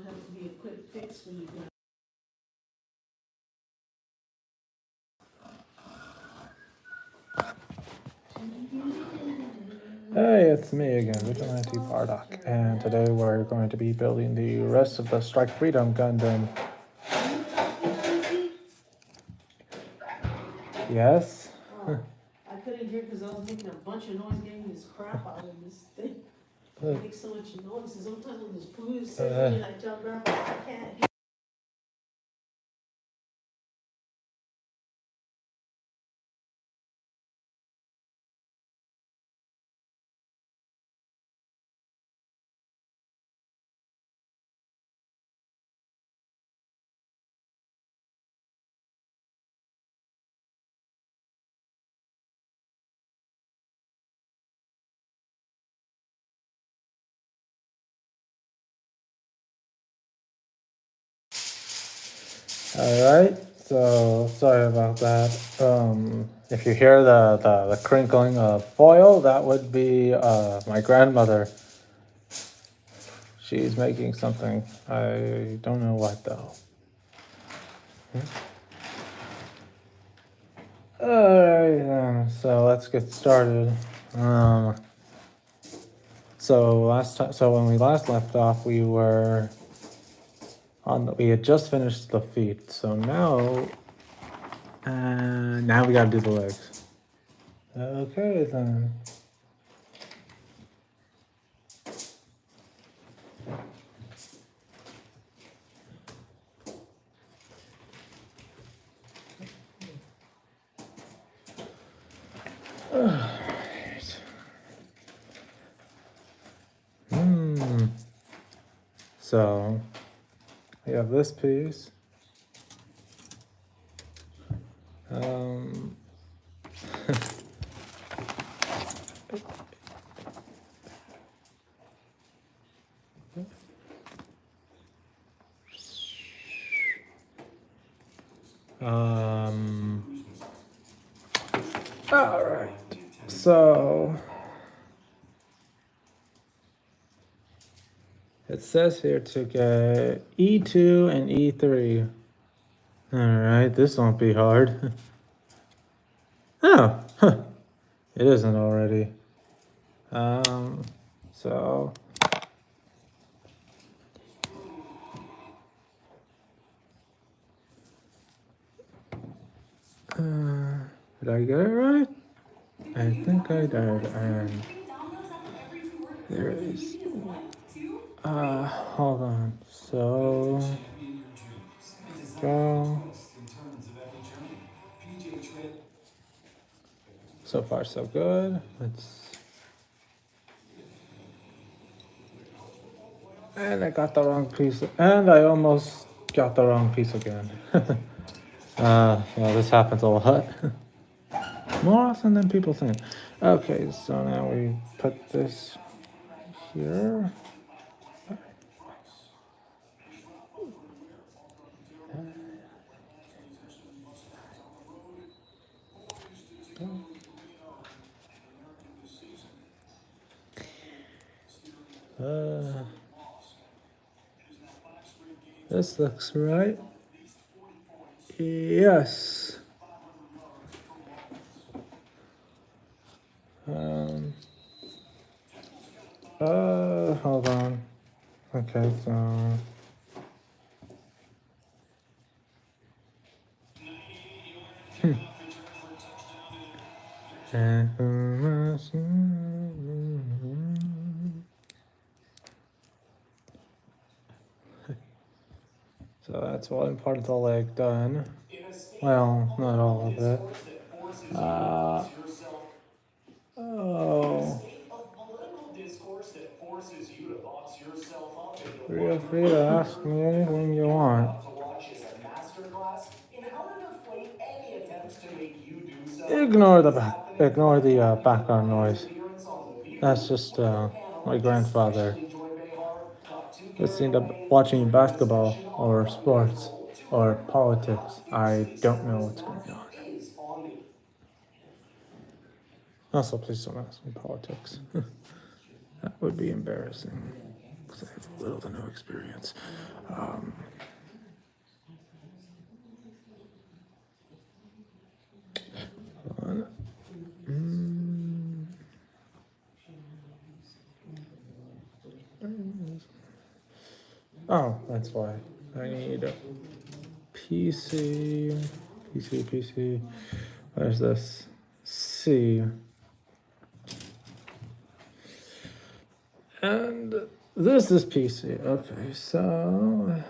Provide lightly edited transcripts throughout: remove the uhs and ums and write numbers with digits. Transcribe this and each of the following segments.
have to be a quick fix for you guys. Hey, it's me again, Vigilante Bardock, and today we're going to be building the rest of the Strike Freedom Gundam. Yes? Oh, I couldn't hear because I was making a bunch of noise getting this crap out of this thing. It makes so much noise. And sometimes when this food is sizzling and I tell Grandpa I can't hear. Alright, so sorry about that. If you hear the crinkling of foil, that would be my grandmother. She's making something. I don't know what though. Alright then, so let's get started. So when we last left off, we had just finished the feet. So now we gotta do the legs. Okay then. So we have this piece. Um, all right. So it says here to get E2 and E3. All right, this won't be hard. Oh, it isn't already. So did I get it right? I think I did, and there it is. Hold on. So go. So far, so good. And I got the wrong piece, and I almost got the wrong piece again. Yeah, this happens a lot. More often than people think. Okay, so now we put this here. This looks right. Yes. Hold on. Okay, so. So that's one part of the leg done. Well, not all of it. Oh. Feel free to ask me anything you want. Ignore the background noise. That's just my grandfather listening to watching basketball or sports or politics. I don't know what's going on. Also, please don't ask me politics. That would be embarrassing. Because little to no experience. Hold on. Oh, that's why. I need a PC. Where's this? C. And this is PC. Okay, so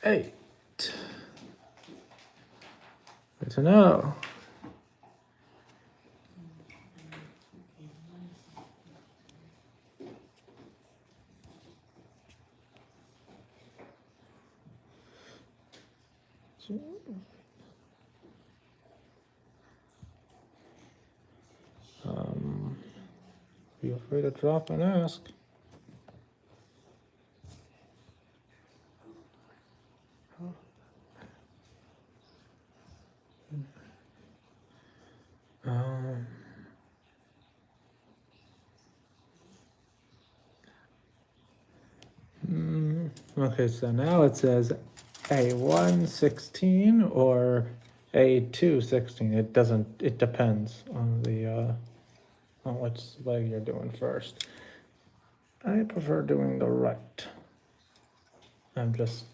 8. Good to know. Feel free to drop and ask. Okay, so now it says A116 or A216. It doesn't. It depends on the on which leg you're doing first. I prefer doing the right. I'm just.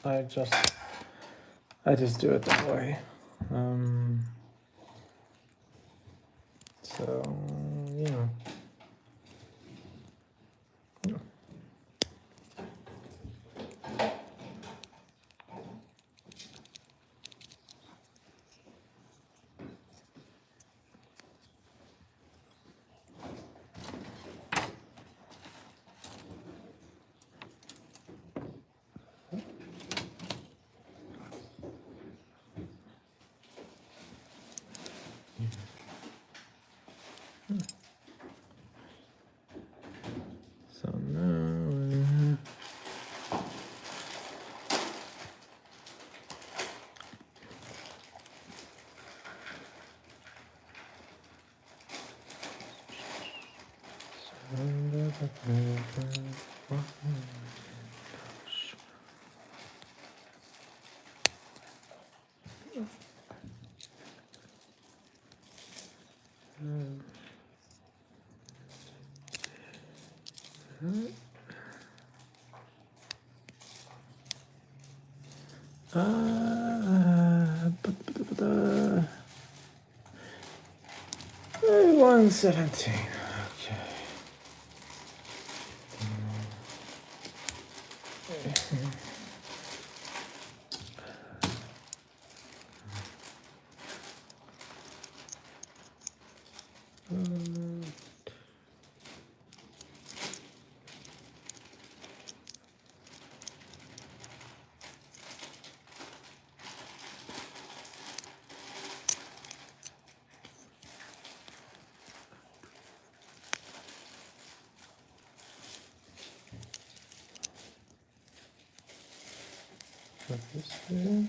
I just do it that way. So yeah. So now. A117. Okay. This here.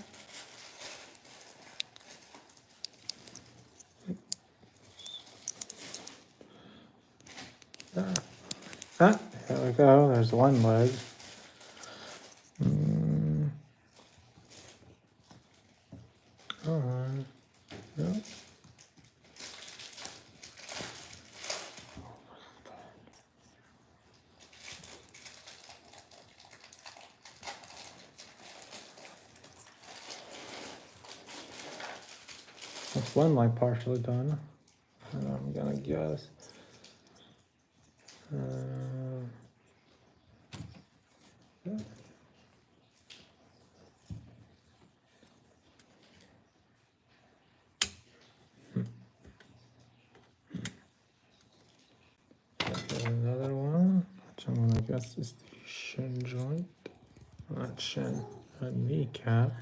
There we go. There's one leg. All right. Yep. That's one leg partially done. And I'm gonna guess. Yeah. Another one, which I'm gonna guess is the shin joint. Not shin, a kneecap.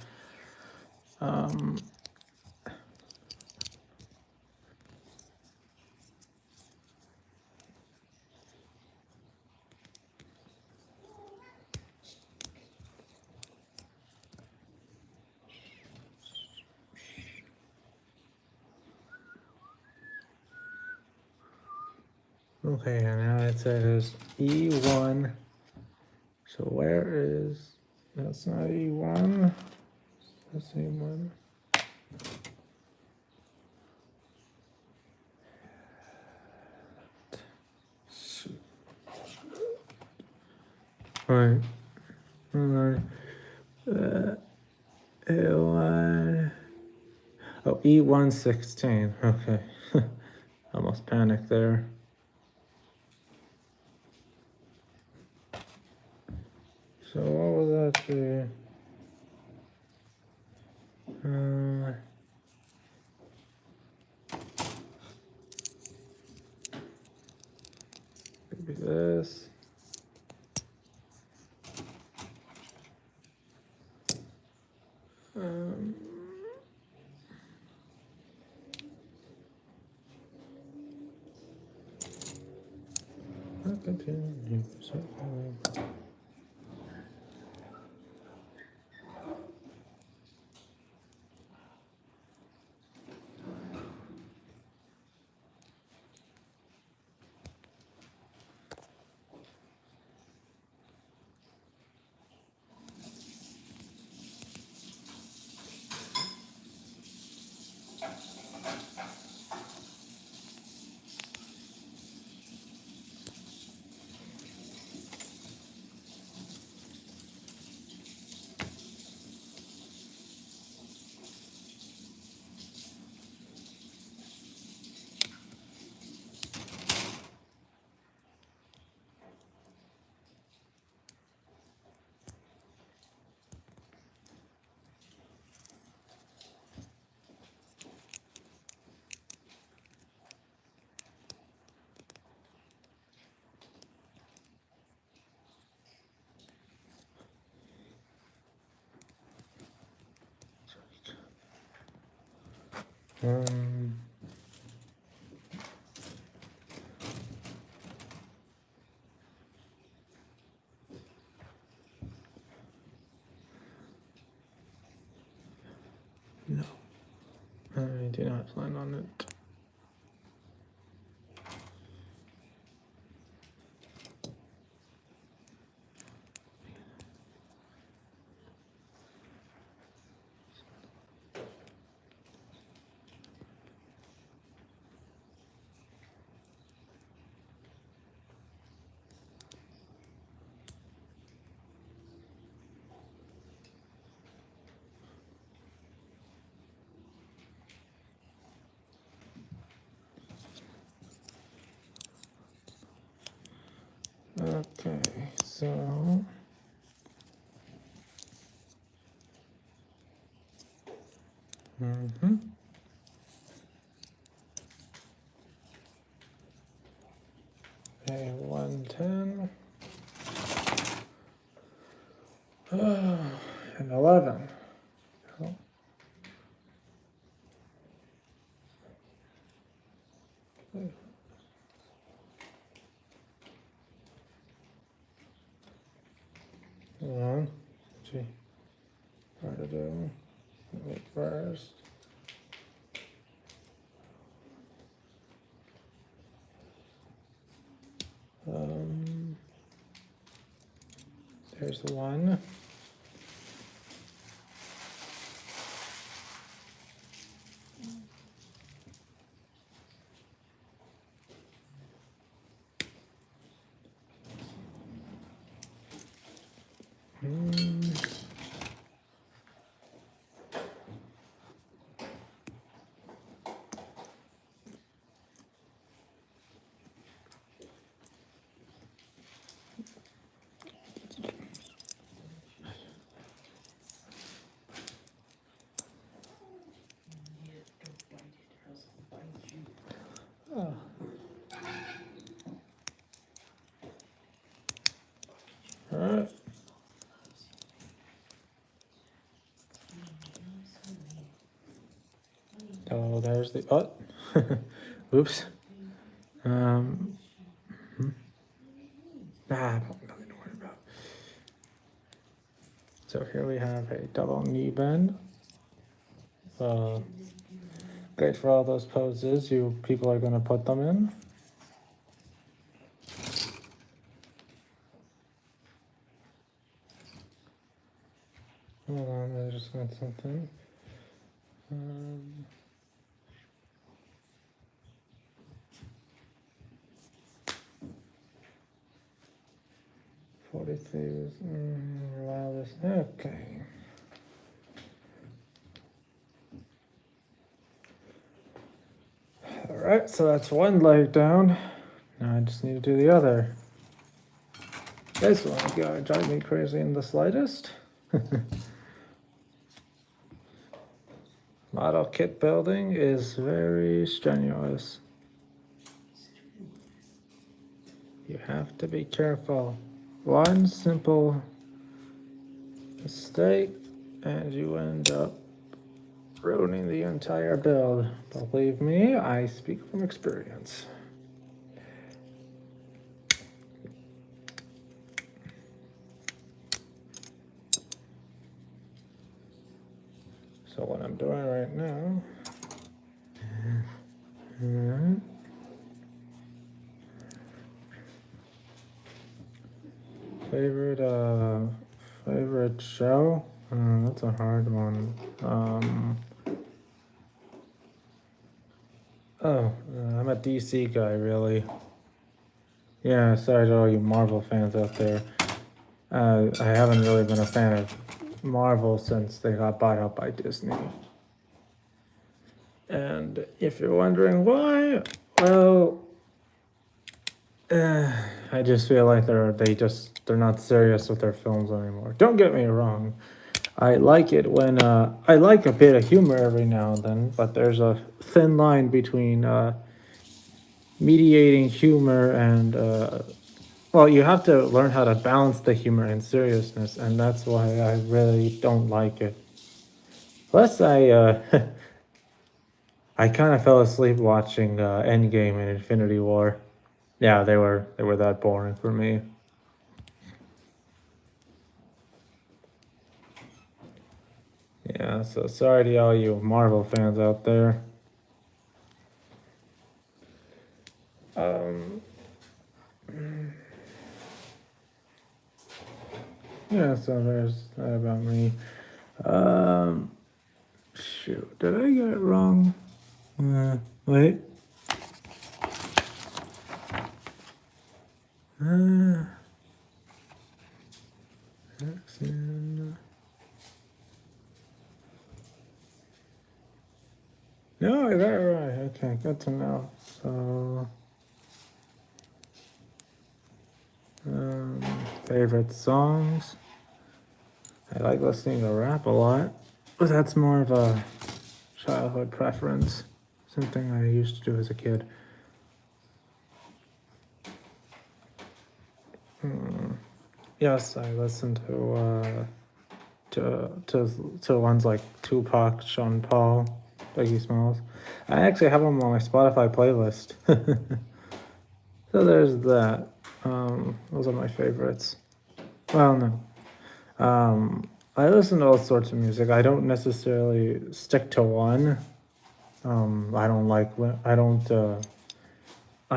Okay, and now it says E1. So where is, that's not E1. That's E1. Right. Alright. A1. Oh, E116. Okay. Almost panicked there. So what was that be? Could be this. I'll continue. No, I do not plan on it. Okay, so A110 and 11. Cool. Hold on. Gee, hard to do. Wait first. There's the one. Oh. All right. Oh, there's the oops. Nothing to worry about. So here we have a double knee bend. Great for all those poses you people are going to put them in. Hold on, I just got something. 43 was loudest. Okay. Alright, so that's one leg down. Now I just need to do the other. This one's gonna drive me crazy in the slightest. Model kit building is very strenuous. You have to be careful. One simple mistake and you end up ruining the entire build. Believe me, I speak from experience. So what I'm doing right now, favorite show? That's a hard one. I'm a DC guy, really. Yeah, sorry to all you Marvel fans out there. I haven't really been a fan of Marvel since they got bought out by Disney. And if you're wondering why, well, I just feel like they're not serious with their films anymore. Don't get me wrong. I like it when I like a bit of humor every now and then, but there's a thin line between mediating humor and well, you have to learn how to balance the humor and seriousness, and that's why I really don't like it. Plus, I I kind of fell asleep watching Endgame and Infinity War. Yeah, they were that boring for me. Yeah, so sorry to all you Marvel fans out there. Yeah, so there's that about me. Shoot, did I get it wrong? Wait. No, I got it right. Okay, good to know. So, favorite songs. I like listening to rap a lot, but that's more of a childhood preference. Something I used to do as a kid. Yes, I listen to ones like Tupac, Sean Paul, Biggie Smalls. I actually have them on my Spotify playlist. So there's that. Those are my favorites. Well, no. I listen to all sorts of music. I don't necessarily stick to one. I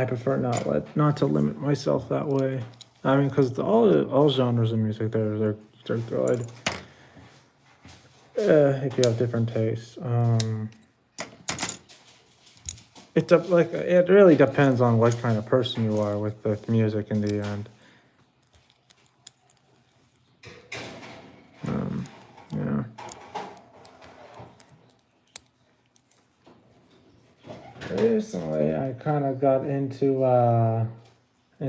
prefer not to limit myself that way. I mean, because all genres of music, they're good. If you have different tastes. It really depends on what kind of person you are with the music in the end. Yeah. Recently, I kind of got into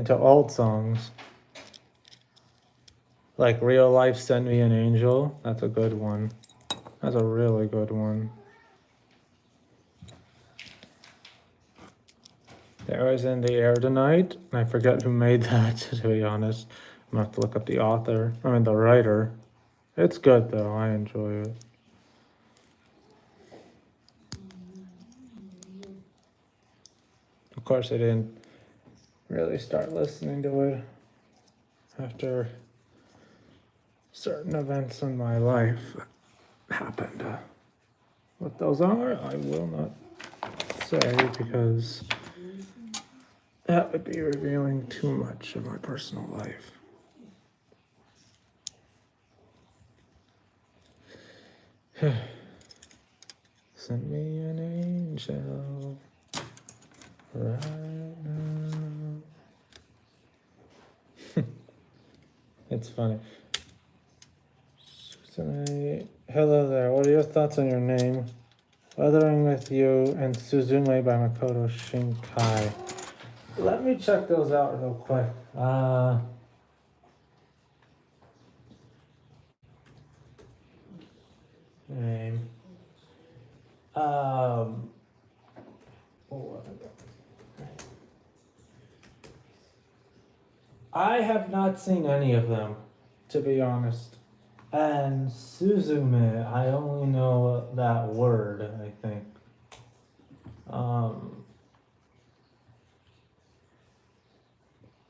old songs. Like Real Life Sent Me an Angel. That's a good one. That's a really good one. There Was in the Air Tonight. I forget who made that, to be honest. I'm gonna have to look up the writer. It's good though, I enjoy it. Of course, I didn't really start listening to it after certain events in my life happened. What those are, I will not say because that would be revealing too much of my personal life. Send me an angel right now. It's funny. Suzume, hello there. What are your thoughts on your name? Weathering with You and Suzume by Makoto Shinkai. Let me check those out real quick. Name. I have not seen any of them, to be honest. And Suzume, I only know that word, I think.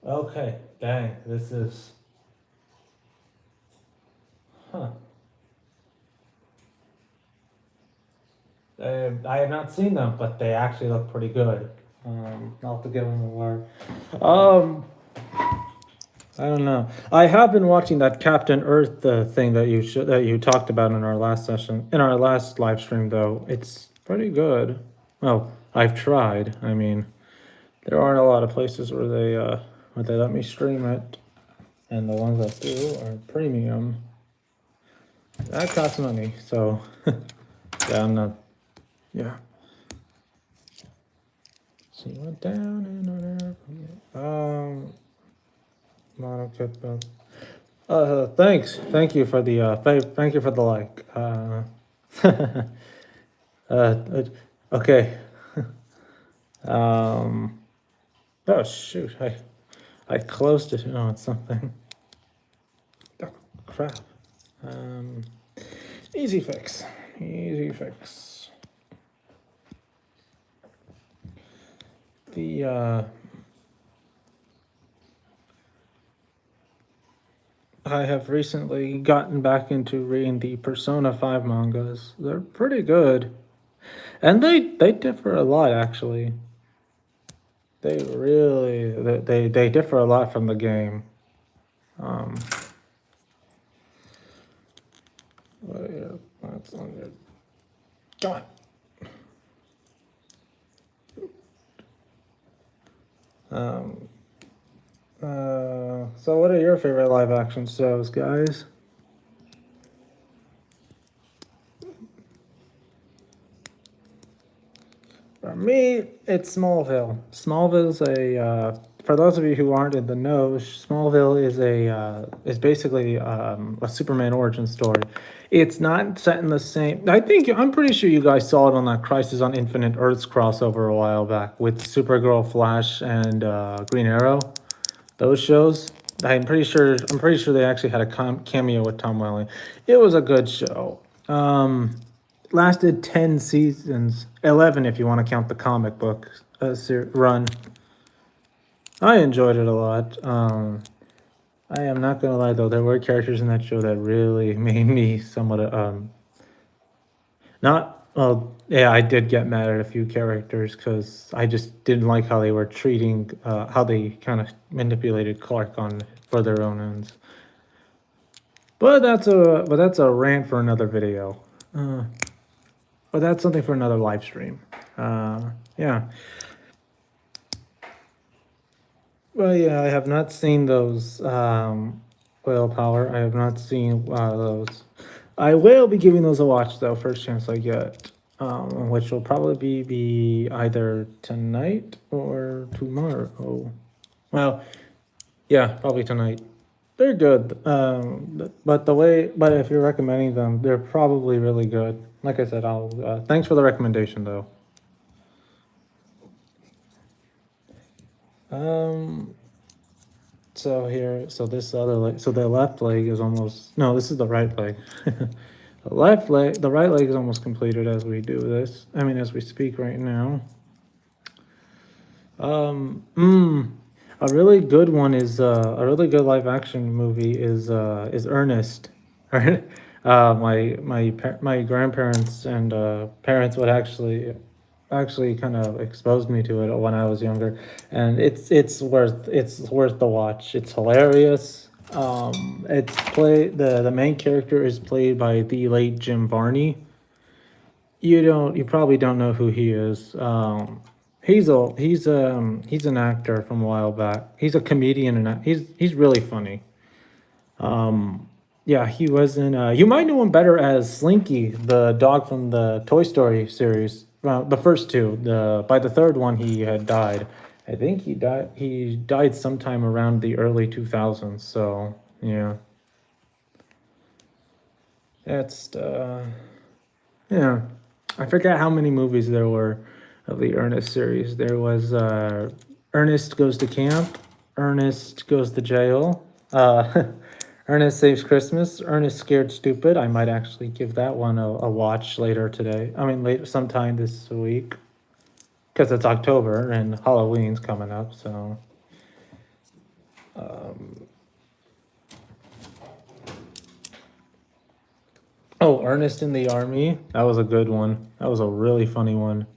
Okay, dang, this is. Huh. I have not seen them, but they actually look pretty good. I'll have to give them a word. I don't know. I have been watching that Captain Earth thing that you talked about in our last session, in our last live stream. Though it's pretty good. Well, I've tried. I mean, there aren't a lot of places where they let me stream it, and the ones that do are premium. That costs money, so yeah, I'm not. Yeah. She went down in an airplane. Model kit build. Thanks. Thank you for the thank you for the like. Okay. Oh shoot! I closed it. Oh, it's something. Oh, crap. Easy fix. Easy fix. I have recently gotten back into reading the Persona 5 mangas. They're pretty good. And they differ a lot, actually. They really they differ a lot from the game. That's on your. Come on. So what are your favorite live action shows, guys? For me, it's Smallville. Smallville's for those of you who aren't in the know, Smallville is basically a Superman origin story. It's not set in the same. I'm pretty sure you guys saw it on that Crisis on Infinite Earths crossover a while back with Supergirl, Flash, and Green Arrow. Those shows. I'm pretty sure they actually had a cameo with Tom Welling. It was a good show. Lasted 10 seasons, 11 if you want to count the comic book run. I enjoyed it a lot. I am not gonna lie though, there were characters in that show that really made me somewhat not well. Yeah, I did get mad at a few characters because I just didn't like how they were treating how they kind of manipulated Clark for their own ends. But that's a rant for another video. But that's something for another live stream. Yeah. Well, yeah, I have not seen those Whale Power. I have not seen those. I will be giving those a watch though, first chance I get, which will probably be either tonight or tomorrow. Well, yeah, probably tonight. They're good, but if you're recommending them, they're probably really good. Like I said, thanks for the recommendation though. So this other leg, so the left leg is almost, no, this is the right leg. The right leg is almost completed as we do this. I mean, as we speak right now. A really good one is a really good live action movie is Ernest. My grandparents and parents would actually kind of exposed me to it when I was younger, and it's worth the watch. It's hilarious. It's the main character is played by the late Jim Varney. You probably don't know who he is. He's an actor from a while back. He's a comedian and he's really funny. Yeah, he was in. You might know him better as Slinky, the dog from the Toy Story series. Well, the first two. By the third one, he had died. I think he died. He died sometime around the early 2000s. So yeah, that's yeah. I forget how many movies there were of the Ernest series. There was Ernest Goes to Camp, Ernest Goes to Jail, Ernest Saves Christmas, Ernest Scared Stupid. I might actually give that one a watch later today. I mean, later sometime this week, because it's October and Halloween's coming up. So, oh, Ernest in the Army. That was a good one. That was a really funny one.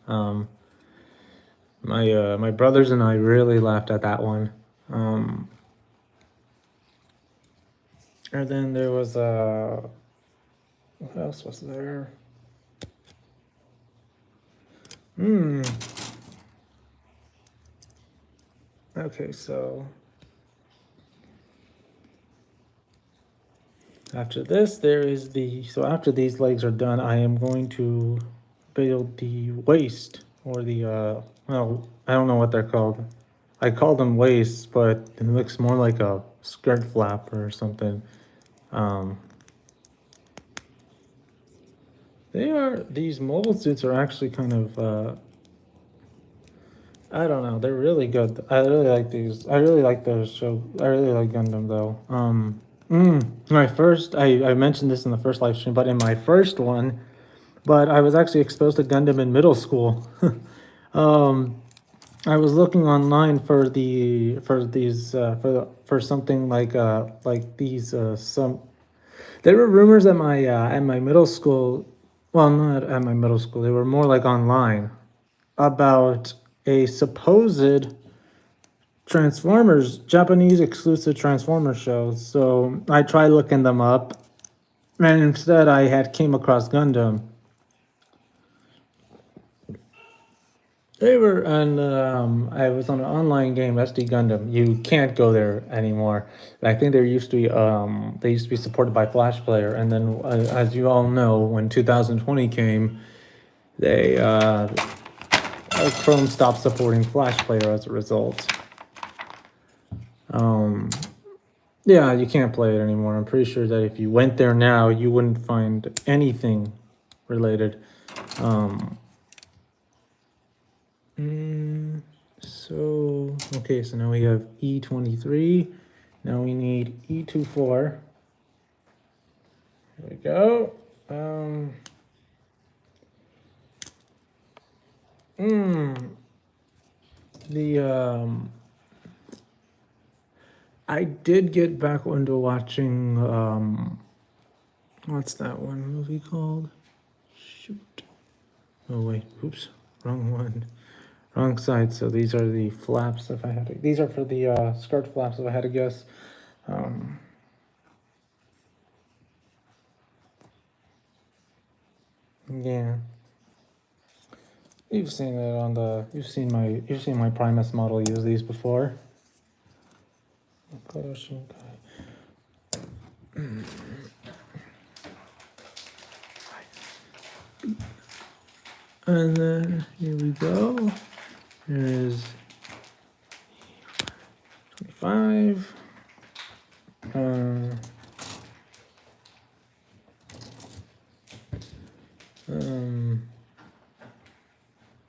My brothers and I really laughed at that one. And then there was what else was there? Okay, so after this, after these legs are done, I am going to build the waist or the well, I don't know what they're called. I call them waists, but it looks more like a skirt flap or something. These mobile suits are actually kind of I don't know, they're really good. I really like these. I really like those show. I really like Gundam though. I mentioned this in the first live stream, but in my first one, but I was actually exposed to Gundam in middle school. I was looking online for for something like these some. There were rumors at my middle school. Well, not at my middle school. They were more like online about a supposed Japanese exclusive Transformers show. So I tried looking them up, and instead I had came across Gundam. They were on. I was on an online game, SD Gundam. You can't go there anymore. I think they used to be. They used to be supported by Flash Player, and then, as you all know, when 2020 came, they Chrome stopped supporting Flash Player as a result. Yeah, you can't play it anymore. I'm pretty sure that if you went there now, you wouldn't find anything related. Okay, so now we have E23. Now we need E24. Here we go. I did get back into watching, what's that one movie called? Shoot. Oh, wait, oops, wrong one. Wrong side, so these are the flaps if I had to, these are for the skirt flaps if I had to guess. Yeah. You've seen it on you've seen my Primus model use these before. And then here we go. Here's 25.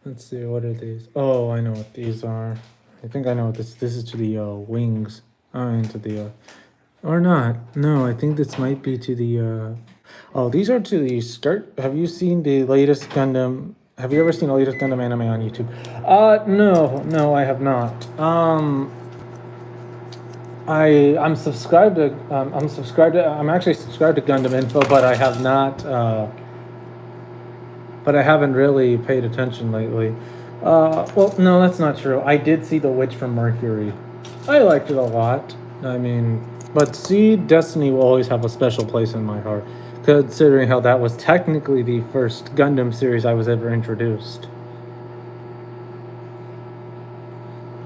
Let's see, what are these? Oh, I know what these are. I think I know what this is to the wings. Into the or not. No, I think this might be to the oh, these are to the skirt. Have you seen the latest Gundam? Have you ever seen the latest Gundam anime on YouTube? No, I have not. I'm subscribed to I'm actually subscribed to Gundam Info, but I have not but I haven't really paid attention lately. Well, no, that's not true. I did see The Witch from Mercury. I liked it a lot. I mean, But Seed Destiny will always have a special place in my heart, considering how that was technically the first Gundam series I was ever introduced.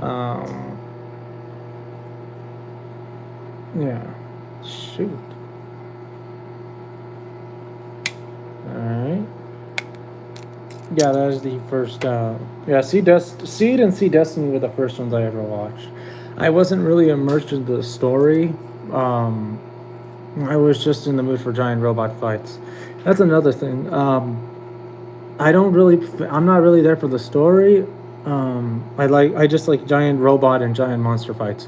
Um, yeah. Shoot. Alright. Yeah, that is the first. Yeah, Seed and Seed Destiny were the first ones I ever watched. I wasn't really immersed in the story. Um, I was just in the mood for giant robot fights. That's another thing. I'm not really there for the story. I just like giant robot and giant monster fights.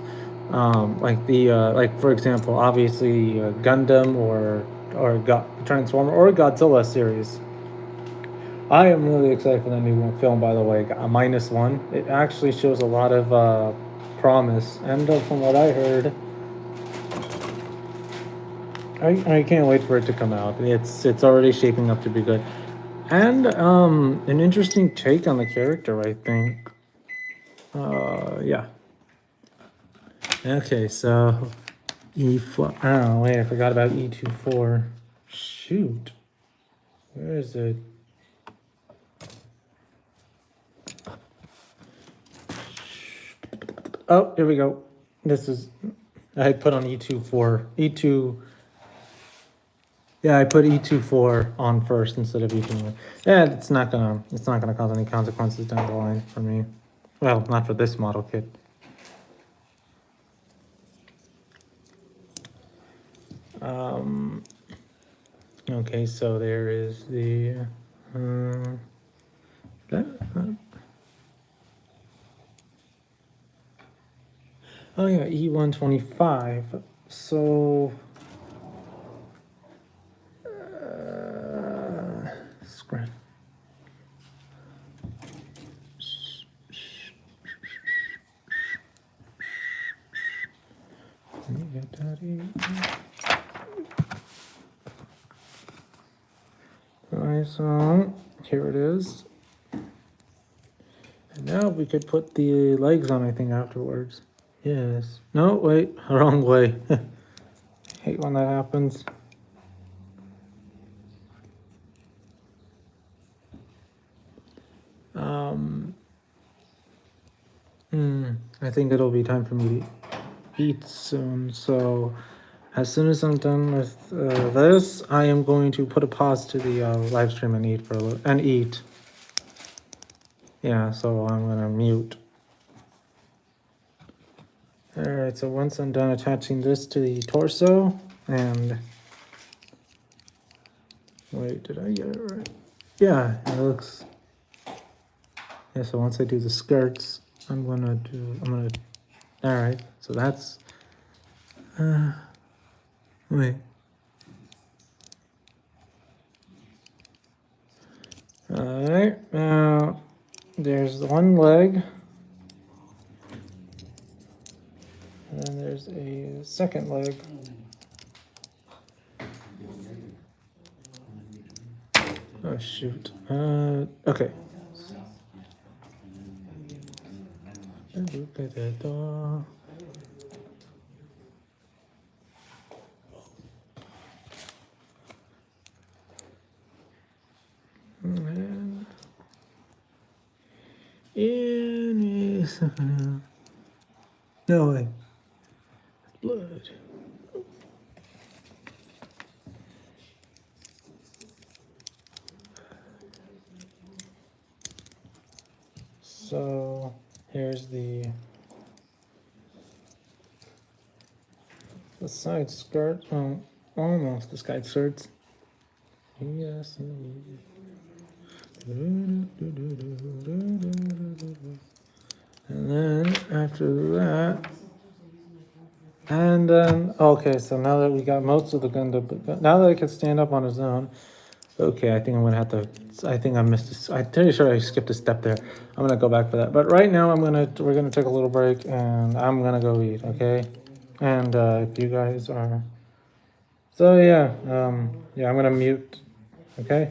Like for example, obviously Gundam or Transformer or Godzilla series. I am really excited for that new film, by the way, -1. It actually shows a lot of promise, and from what I heard, I can't wait for it to come out. It's already shaping up to be good, and an interesting take on the character, I think. Yeah. Okay, so E4. Oh wait, I forgot about E24. Shoot, where is it? Oh, here we go. This is I put on E24. E2. Yeah, I put E24 on first instead of E21. Yeah, it's not gonna cause any consequences down the line for me. Well, not for this model kit. Um, okay, so there is the that, oh yeah, E125. So scrap. Alright, so here it is. And now we could put the legs on, I think, afterwards. Yes. No, wait, wrong way. Hate when that happens. Um, I think it'll be time for me to eat soon. So as soon as I'm done with this, I am going to put a pause to the live stream and eat for a little and eat. Yeah, so I'm gonna mute. All right. So once I'm done attaching this to the torso, and wait, did I get it right? Yeah, it looks. Yeah. So once I do the skirts, I'm gonna. All right. So that's. Wait. All right. Now there's one leg, and then there's a second leg. Oh shoot. Okay. And in a second. No way. Blood. So here's the side skirt. Oh, almost the side skirts. Yes. And then after that, and then okay. So now that we got most of the Gundam, now that I can stand up on his own. Okay, I think I'm gonna have to. I think I missed this. I'm pretty sure I skipped a step there. I'm gonna go back for that. But right now, we're gonna take a little break, and I'm gonna go eat. Okay, and if you guys are, so yeah, yeah, I'm gonna mute. Okay.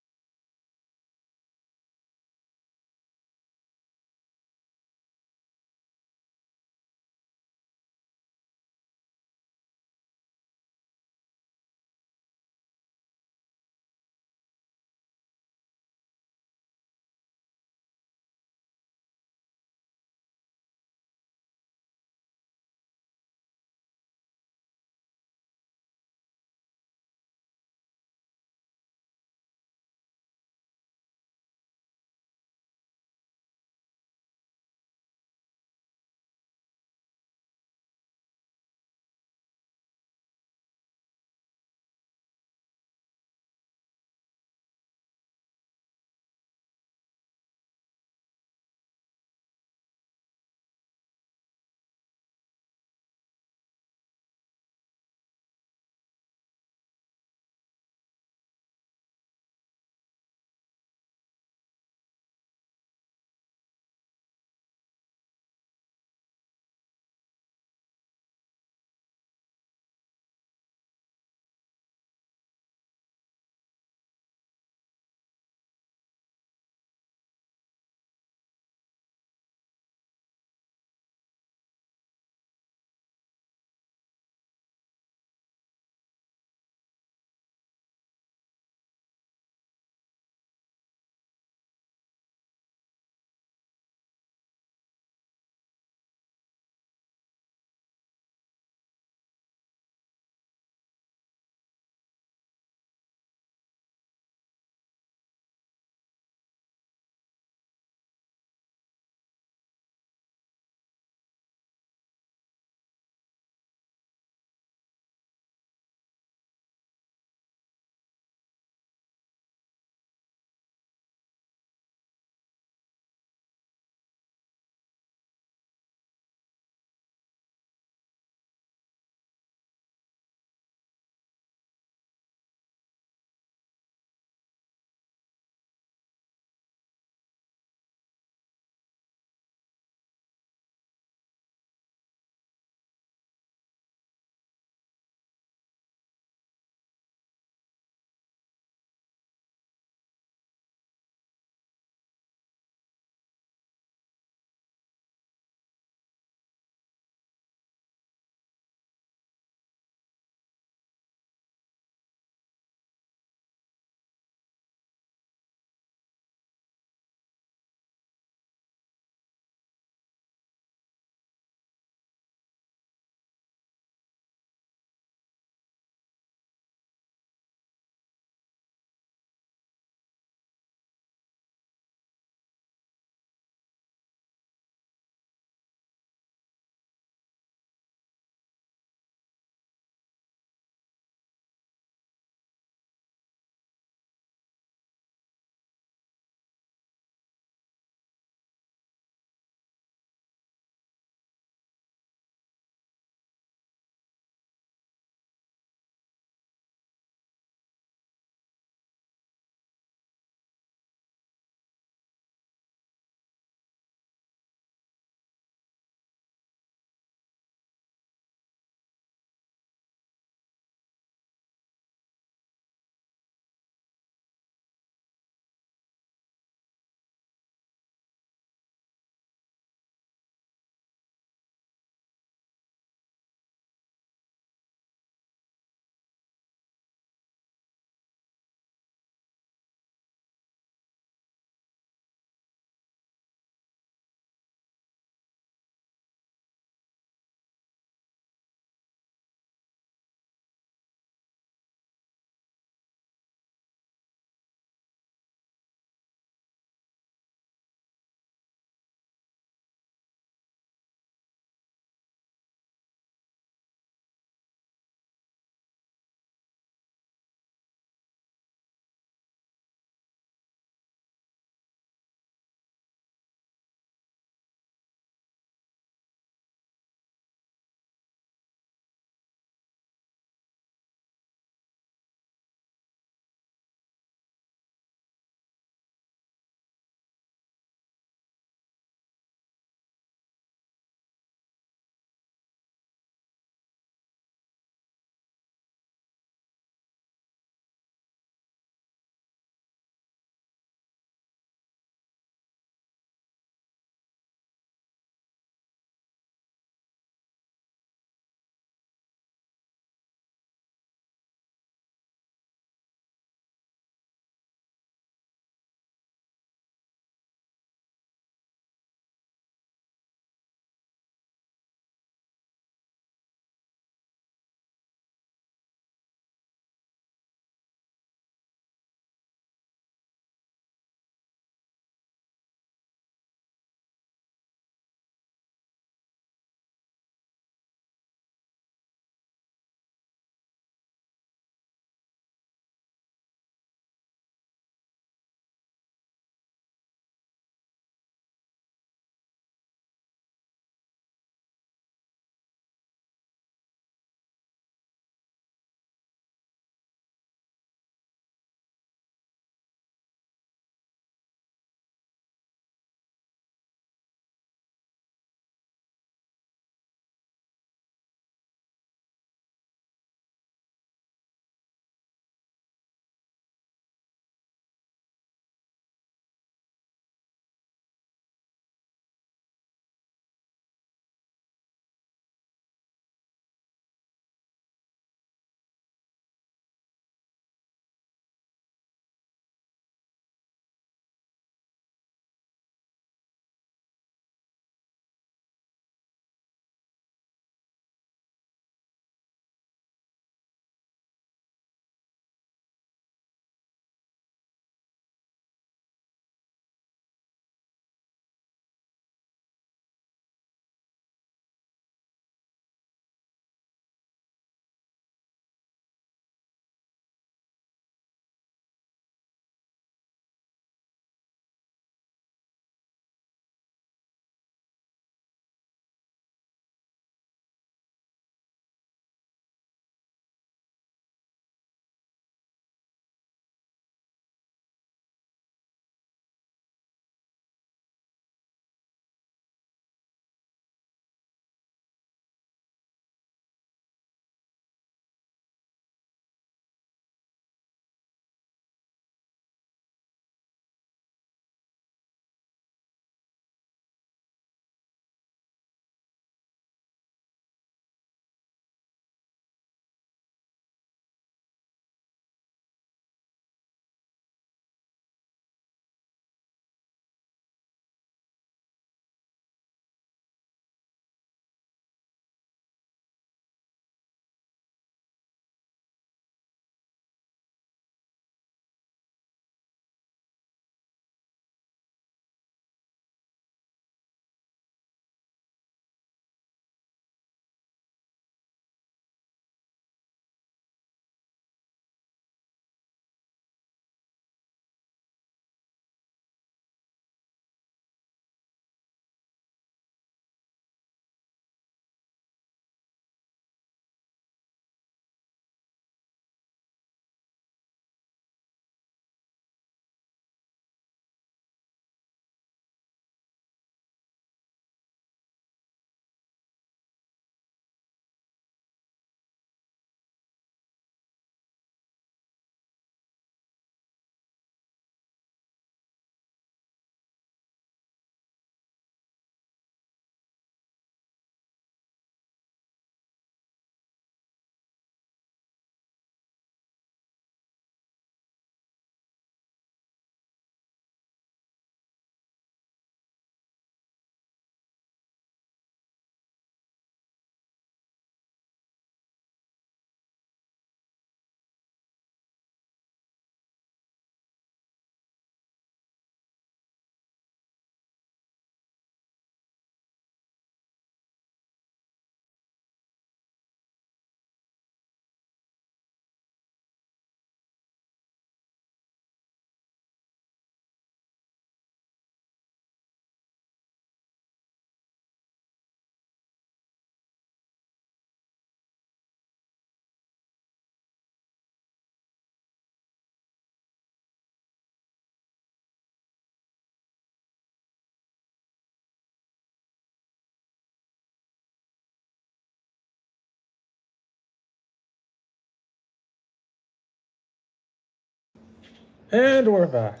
And we're back.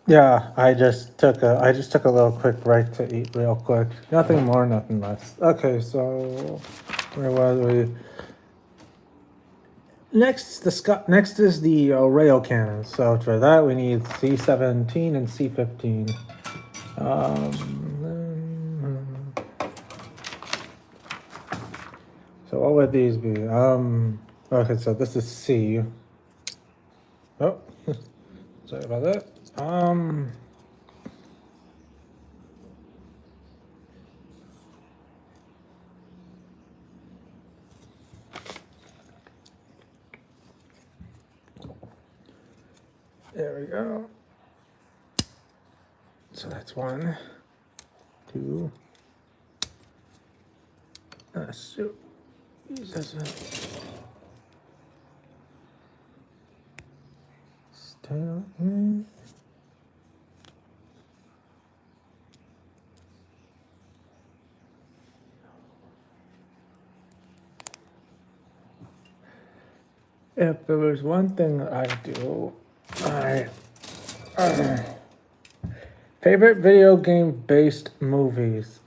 Yeah, I just took a little quick break to eat real quick. Nothing more, nothing less. Okay, so where was we? Next is the rail cannon. So for that we need C17 and C15. So what would these be? Okay, so this is C. Oh, sorry about that. There we go. So that's 1, 2. Shoot. Jesus. Stay with me. If there was one thing I do, favorite video game based movies.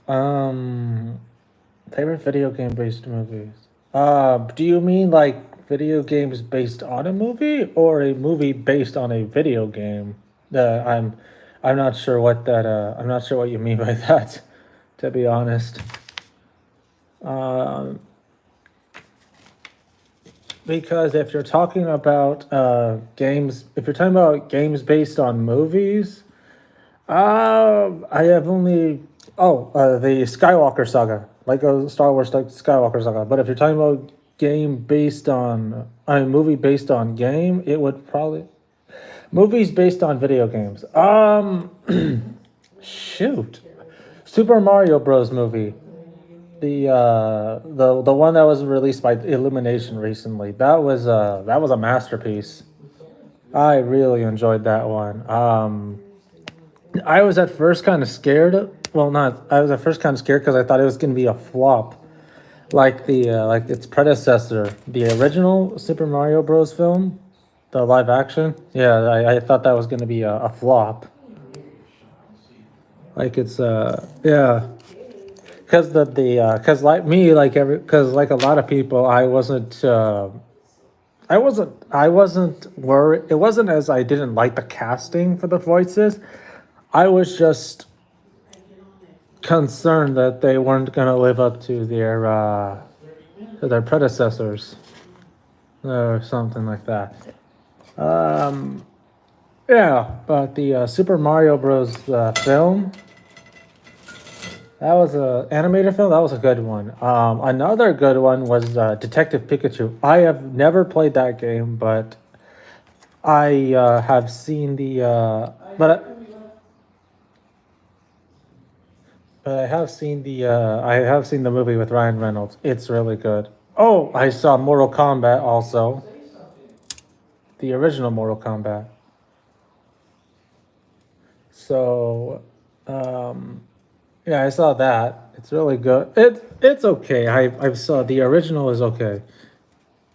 Favorite video game based movies. Do you mean like video games based on a movie or a movie based on a video game? I'm not sure what that. I'm not sure what you mean by that. To be honest. Because if you're talking about games, if you're talking about games based on movies, I have only the Skywalker saga, like a Star Wars like Skywalker saga. But if you're talking about game based on a movie based on game, it would probably movies based on video games. Shoot, Super Mario Bros. Movie. The one that was released by Illumination recently. That was a masterpiece. I really enjoyed that one. I was at first kind of scared. Well, not. I was at first kind of scared because I thought it was going to be a flop, like like its predecessor, the original Super Mario Bros. Film, the live action. Yeah, I thought that was going to be a flop. Like it's yeah. Because because like me, because like a lot of people, I wasn't worried. It wasn't as I didn't like the casting for the voices. I was just concerned that they weren't gonna live up to their predecessors or something like that. Yeah, but the Super Mario Bros. Film. That was a animated film. That was a good one. Another good one was Detective Pikachu. I have never played that game, but I have seen but I have seen the movie with Ryan Reynolds. It's really good. Oh, I saw Mortal Kombat also, the original Mortal Kombat. So, yeah, I saw that. It's really good. It's okay. I saw the original is okay.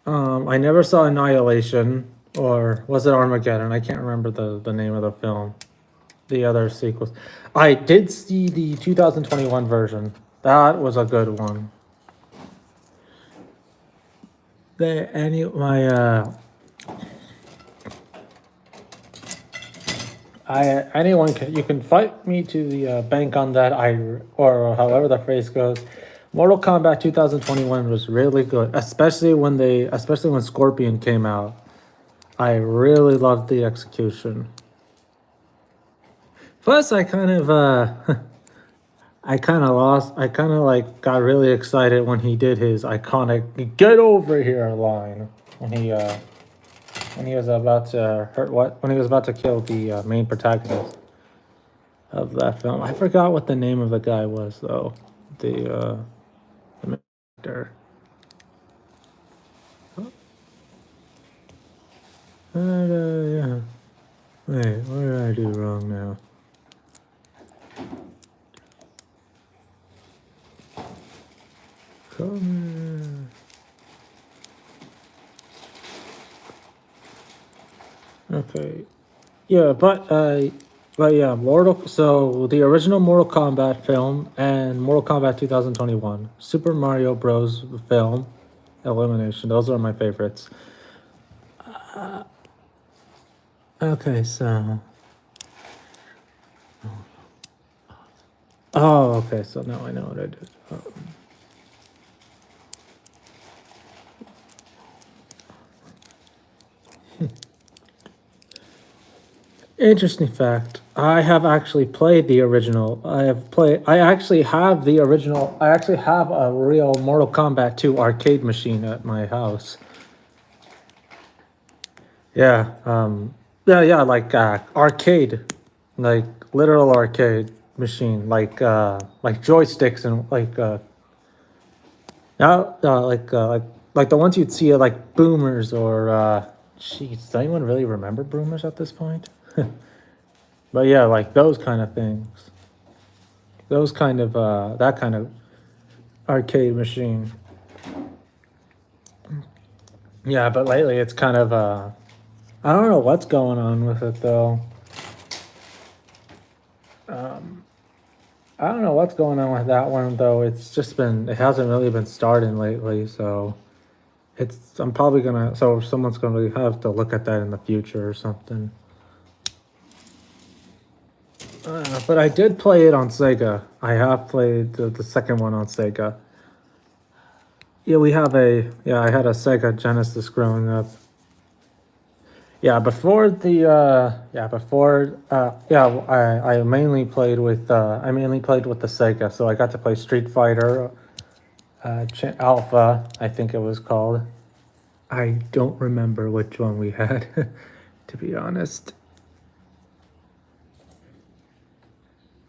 I never saw Annihilation or was it Armageddon? I can't remember the name of the film. The other sequels. I did see the 2021 version. That was a good one. Anyone can you can fight me to the bank on that. Or however the phrase goes. Mortal Kombat 2021 was really good, especially when Scorpion came out. I really loved the execution. Plus, I kind of I kind of like got really excited when he did his iconic "Get over here" line when he was about to when he was about to kill the main protagonist of that film. I forgot what the name of the guy was though. The main actor. Yeah. Wait, what did I do wrong now? Come here. Okay. Yeah, but yeah, Mortal. So the original Mortal Kombat film and Mortal Kombat 2021, Super Mario Bros. Film, Elimination. Those are my favorites. Okay, so. Oh, okay. So now I know what I did. Interesting fact. I have actually played the original. I have played. I actually have the original. I actually have a real Mortal Kombat 2 arcade machine at my house. Yeah. Yeah. Like arcade, like literal arcade machine, like joysticks and now like the ones you'd see at like Boomers or jeez, does anyone really remember Boomers at this point? But yeah, like those kind of things. Those kind of that kind of arcade machine. Yeah, but lately it's kind of I don't know what's going on with it though. Um, I don't know what's going on with that one though. It hasn't really been starting lately, so I'm probably gonna so someone's gonna really have to look at that in the future or something. But I did play it on Sega. I have played the second one on Sega. Yeah, I had a Sega Genesis growing up. Yeah, I mainly played with the Sega, so I got to play Street Fighter, Alpha, I think it was called. I don't remember which one we had, to be honest.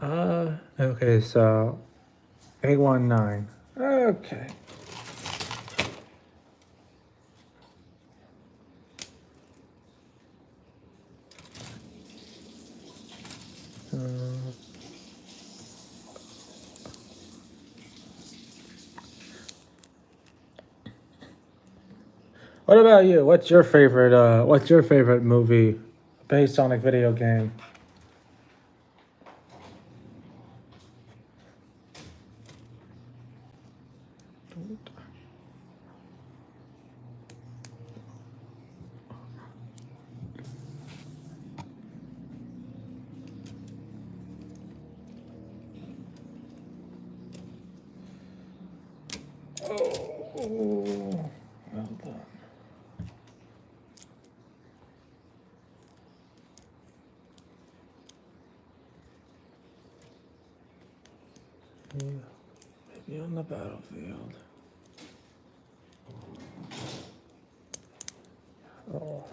Okay, so 819. Okay. Uh, what about you? What's your favorite movie based on a video game? Oh, well done. Yeah, maybe on the battlefield. Oh.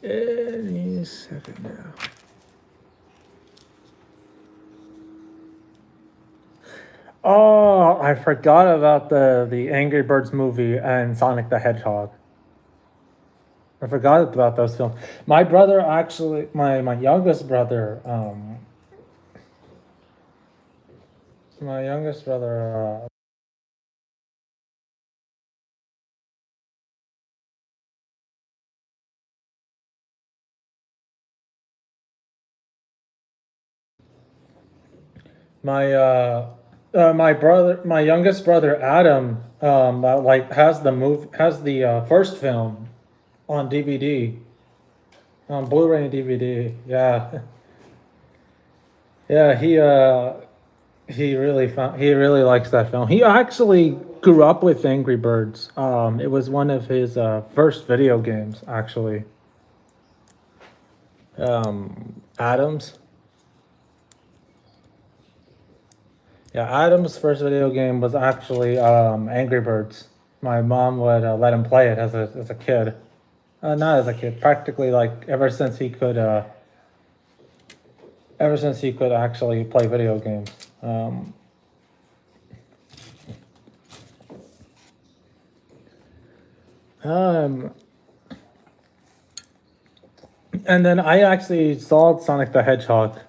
Any second now. Oh, I forgot about the Angry Birds movie and Sonic the Hedgehog. I forgot about those films. My brother actually, my youngest brother, my youngest brother, my youngest brother Adam, like has the first film on DVD, on Blu-ray and DVD. Yeah, yeah. He really likes that film. He actually grew up with Angry Birds. It was one of his first video games, actually. Adams. Yeah, Adam's first video game was actually Angry Birds. My mom would let him play it as a kid. Not as a kid, practically like ever since he could actually play video games. Um, and then I actually saw Sonic the Hedgehog.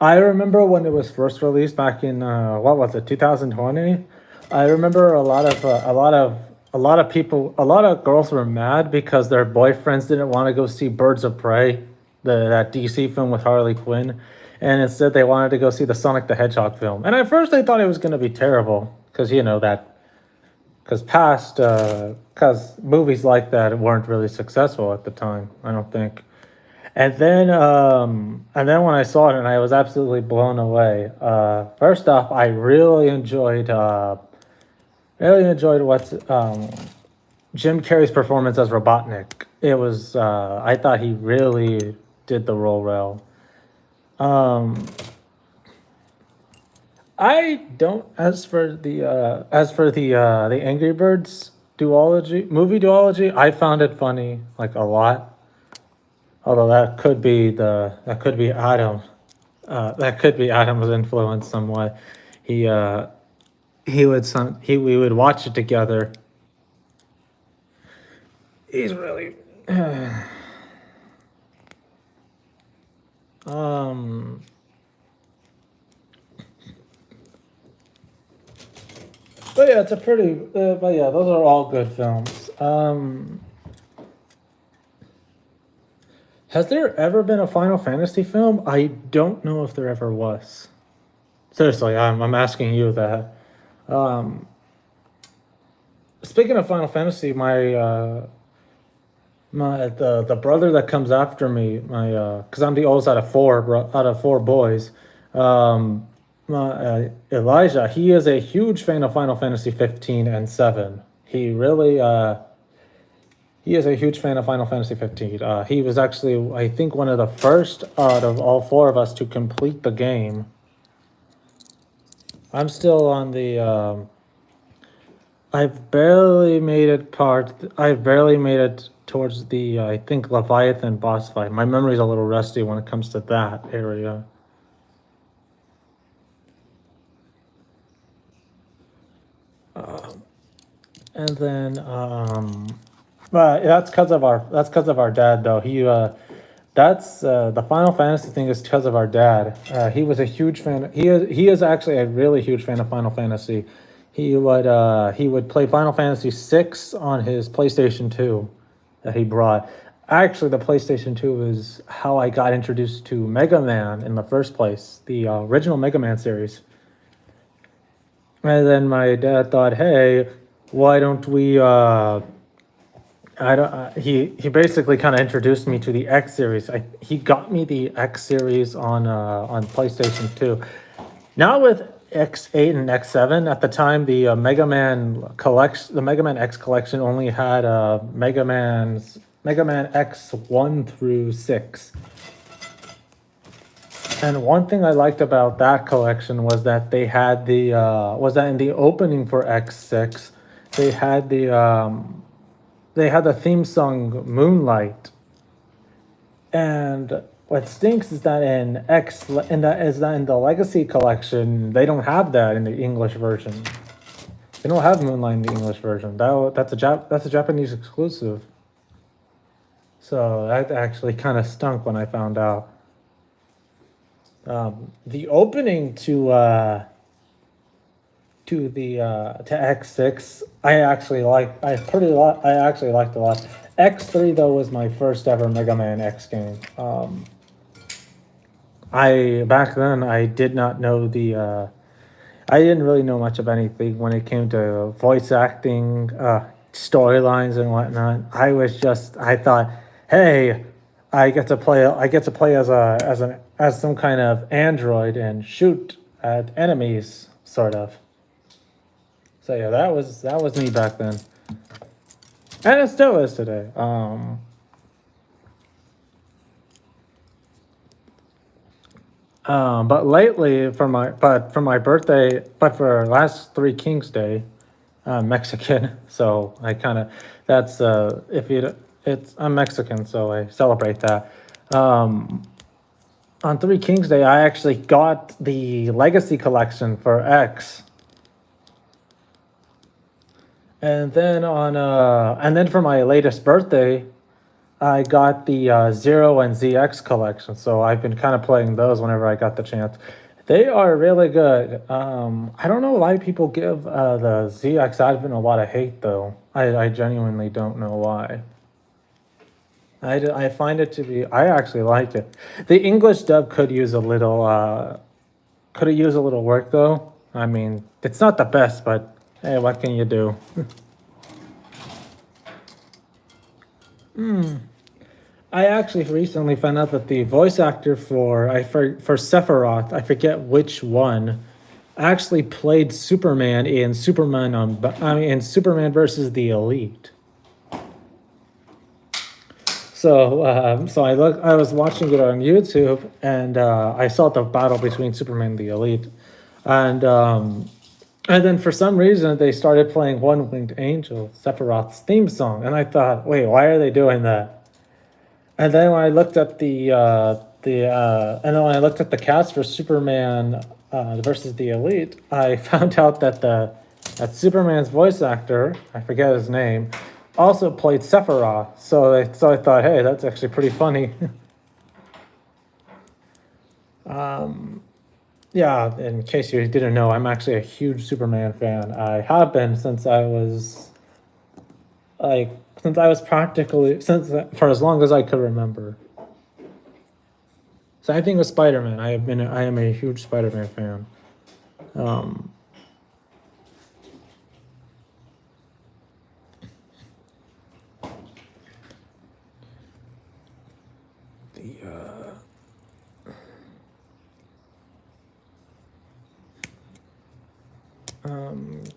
I remember when it was first released back in what was it, 2020? I remember a lot of people, a lot of girls were mad because their boyfriends didn't want to go see Birds of Prey, that DC film with Harley Quinn, and instead they wanted to go see the Sonic the Hedgehog film. And at first they thought it was going to be terrible because because movies like that weren't really successful at the time, I don't think. And then when I saw it, and I was absolutely blown away. First off, I really enjoyed what's Jim Carrey's performance as Robotnik. It was I thought he really did the role well. Um, I don't as for the Angry Birds movie duology. I found it funny like a lot. Although that could be Adam. That could be Adam's influence somewhat. He we would watch it together. He's really um but yeah, it's a pretty but yeah, those are all good films. Has there ever been a Final Fantasy film? I don't know if there ever was. Seriously, I'm asking you that. Um, Speaking of Final Fantasy, the brother that comes after me, because I'm the oldest out of four boys, Elijah, he is a huge fan of Final Fantasy 15 and 7. He is a huge fan of Final Fantasy 15. He was actually, I think, one of the first out of all four of us to complete the game. I'm still on the. I've barely made it towards the, I think, Leviathan boss fight. My memory's a little rusty when it comes to that area. And then, but that's because of our dad though. That's the Final Fantasy thing is because of our dad. He was a huge fan. He is actually a really huge fan of Final Fantasy. He would play Final Fantasy 6 on his PlayStation 2 that he brought. Actually, the PlayStation 2 is how I got introduced to Mega Man in the first place, the original Mega Man series. And then my dad thought, hey, why don't we he basically kind of introduced me to the X series. He got me the X series on PlayStation 2. Not with X8 and X7 at the time. The Mega Man X collection only had Mega Man X1 through 6. And one thing I liked about that collection was that they had in the opening for X6, they had the theme song Moonlight. And what stinks is that in the Legacy collection, they don't have that in the English version. They don't have Moonlight in the English version. That's a Japanese exclusive. So that actually kind of stunk when I found out. The opening to X6, I actually liked a lot. X3 though was my first ever Mega Man X game. Back then I did not know I didn't really know much of anything when it came to voice acting, storylines and whatnot. I thought, hey, I get to play as some kind of android and shoot at enemies, sort of. So yeah, that was me back then, and it still is today. But lately, for my birthday, but for last Three Kings Day, I'm Mexican, so I kind of I'm Mexican, so I celebrate that. On Three Kings Day, I actually got the Legacy collection for X. And then for my latest birthday, I got the Zero and ZX collection. So I've been kind of playing those whenever I got the chance. They are really good. I don't know why people give the ZX Advent a lot of hate, though. I genuinely don't know why. I find it to be. I actually like it. The English dub could use a little. Could have used a little work, though. I mean, it's not the best, but hey, what can you do? I actually recently found out that the voice actor for Sephiroth, I forget which one, actually played Superman in Superman versus the Elite. So I was watching it on YouTube, and I saw the battle between Superman and the Elite, and then for some reason they started playing One Winged Angel, Sephiroth's theme song, and I thought, wait, why are they doing that? And then when I looked at and then when I looked at the cast for Superman versus the Elite, I found out that that Superman's voice actor, I forget his name, also played Sephiroth. So I thought, hey, that's actually pretty funny. Yeah, in case you didn't know, I'm actually a huge Superman fan. I have been since I was like practically since for as long as I could remember. Same thing with Spider-Man. I am a huge Spider-Man fan. Um, the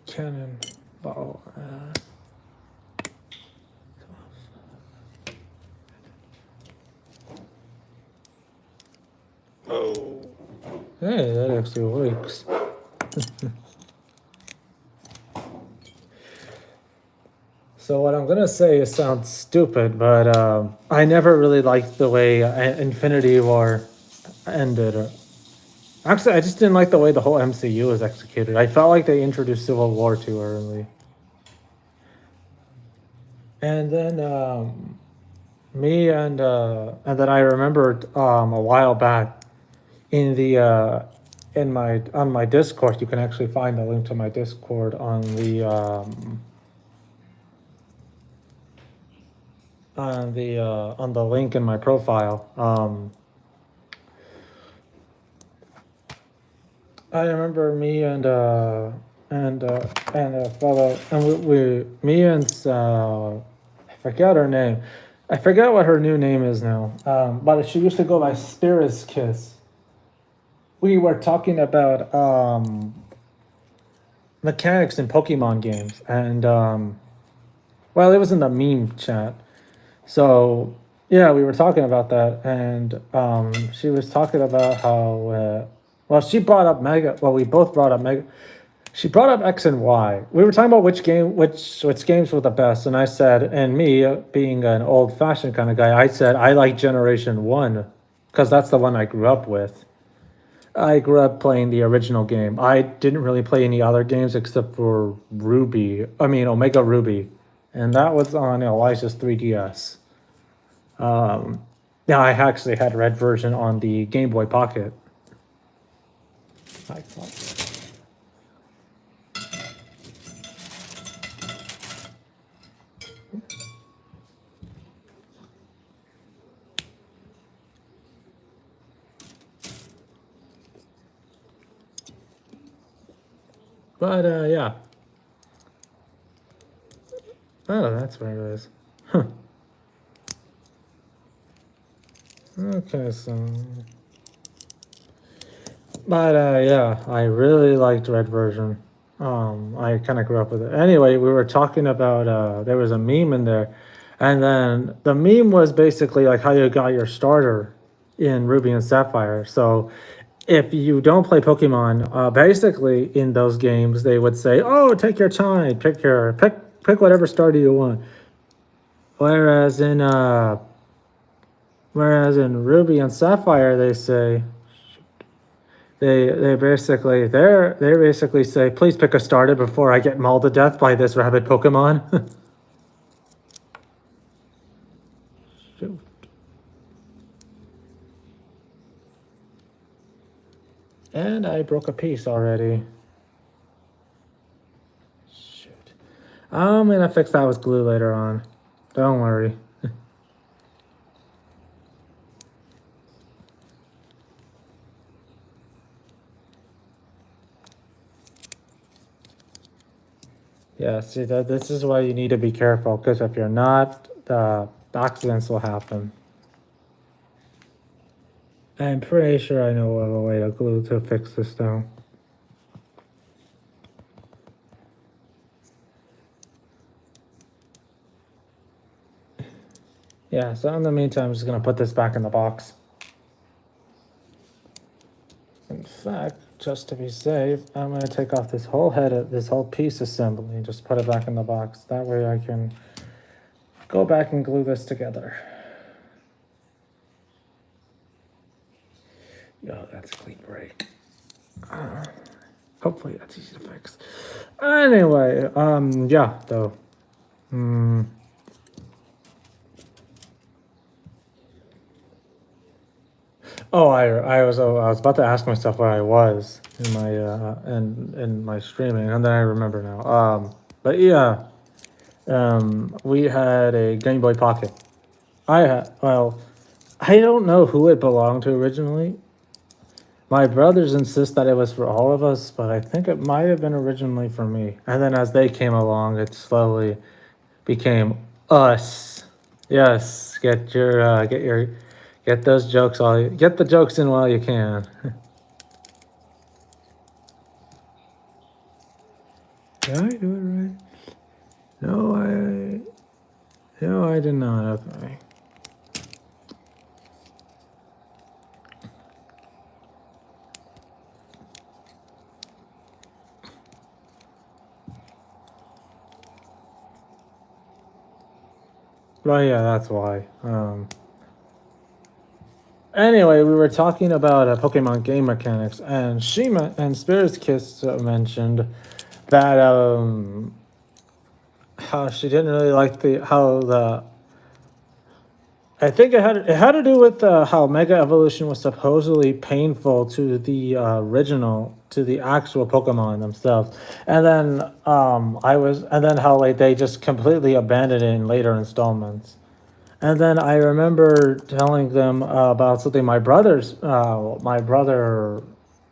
Cannonball. Oh, hey, that actually works. So what I'm gonna say sounds stupid, but I never really liked the way Infinity War ended. Actually, I just didn't like the way the whole MCU was executed. I felt like they introduced Civil War too early. And then and then I remembered a while back in the on my Discord, you can actually find the link to my Discord on the link in my profile. I remember me and a fellow, and me and I forget her name. I forget what her new name is now. But she used to go by Spirit's Kiss. We were talking about mechanics in Pokemon games, and well, it was in the meme chat. So yeah, we were talking about that, and she was talking about how well, she brought up Mega. Well, we both brought up Mega. She brought up X and Y. We were talking about which games were the best, and I said, and me being an old fashioned kind of guy, I said I like Generation One because that's the one I grew up with. I grew up playing the original game. I didn't really play any other games except for Omega Ruby, and that was on Elijah's 3DS. Yeah, I actually had red version on the Game Boy Pocket. I thought. But yeah. Oh, that's where it is. Huh. Okay, so. But yeah, I really liked red version. I kind of grew up with it. Anyway, we were talking about there was a meme in there, and then the meme was basically like how you got your starter in Ruby and Sapphire. So if you don't play Pokemon, basically in those games they would say, "Oh, take your time, pick whatever starter you want." Whereas in Ruby and Sapphire, they say they basically say, "Please pick a starter before I get mauled to death by this rabid Pokemon." Shoot. And I broke a piece already. Shoot. I'm gonna fix that with glue later on. Don't worry. Yeah, see that this is why you need to be careful, because if you're not, the accidents will happen. I'm pretty sure I know of a way to glue to fix this now. Yeah, so in the meantime, I'm just gonna put this back in the box. In fact, just to be safe, I'm gonna take off this whole head, this whole piece assembly, and just put it back in the box. That way I can go back and glue this together. Yo, that's a clean break. Hopefully that's easy to fix. Anyway, yeah, though. Oh, I was about to ask myself where I was in my in my streaming, and then I remember now. But yeah, we had a Game Boy Pocket. I don't know who it belonged to originally. My brothers insist that it was for all of us, but I think it might have been originally for me. And then as they came along, it slowly became us. Yes, get those jokes get the jokes in while you can. Did I do it right? No, I did not. Okay. Well, yeah, that's why. Anyway, we were talking about Pokemon game mechanics, and and Spirit's Kiss mentioned that how she didn't really like the. I think it had to do with how Mega Evolution was supposedly painful to the to the actual Pokemon themselves, and then and then how like they just completely abandoned it in later installments. And then I remember telling them about something my brother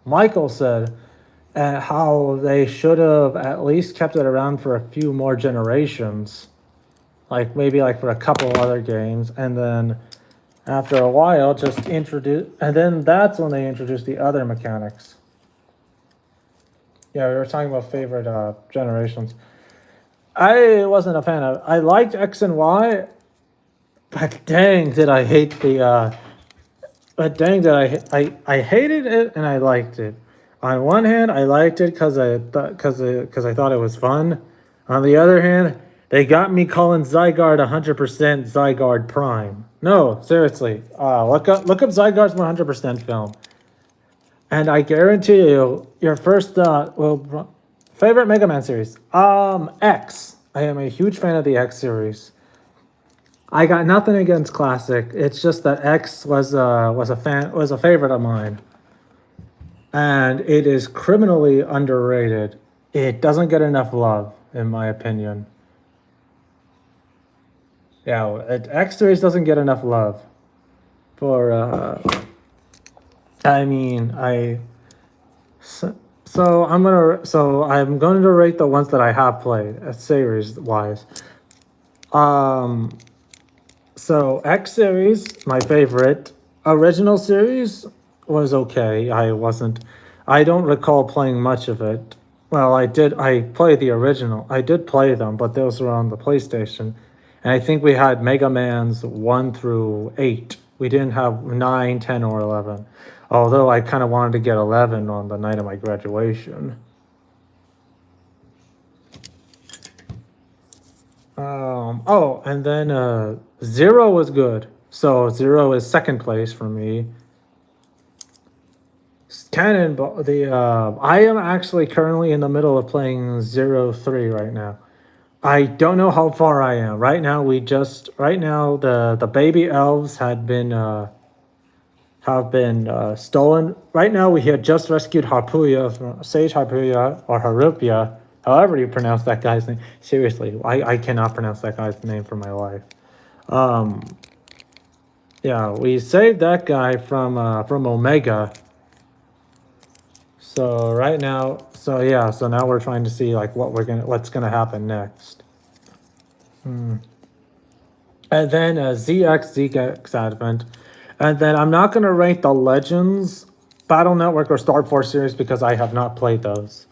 Michael said, and how they should have at least kept it around for a few more generations, like maybe like for a couple other games, and then after a while just introduce, and then that's when they introduced the other mechanics. Yeah, we were talking about favorite generations. I wasn't a fan of. I liked X and Y, but dang, did I hate the. But dang, did I hated it and I liked it. On one hand, I liked it because I thought it was fun. On the other hand, they got me calling Zygarde 100% Zygarde Prime. No, seriously, look up Zygarde's 100% film, and I guarantee you, your first thought favorite Mega Man series. X. I am a huge fan of the X series. I got nothing against classic. It's just that X was a favorite of mine, and it is criminally underrated. It doesn't get enough love, in my opinion. Yeah, X series doesn't get enough love. For I mean, I'm going to rate the ones that I have played series wise. So X series, my favorite. Original series was okay. I don't recall playing much of it. Well, I played the original. I did play them, but those were on the PlayStation. And I think we had Mega Man's 1 through 8. We didn't have 9, 10, or 11. Although I kind of wanted to get 11 on the night of my graduation. And then 0 was good. So 0 is second place for me. Cannonball. I am actually currently in the middle of playing 03 right now. I don't know how far I am. Right now the baby elves have been stolen. Right now, we had just rescued Sage Harpuya, or Harupia, however you pronounce that guy's name. Seriously, I cannot pronounce that guy's name for my life. Yeah, we saved that guy from Omega. So right now, so now we're trying to see like what's gonna happen next. And then ZX Advent. And then I'm not going to rank the Legends, Battle Network, or Star Force series because I have not played those.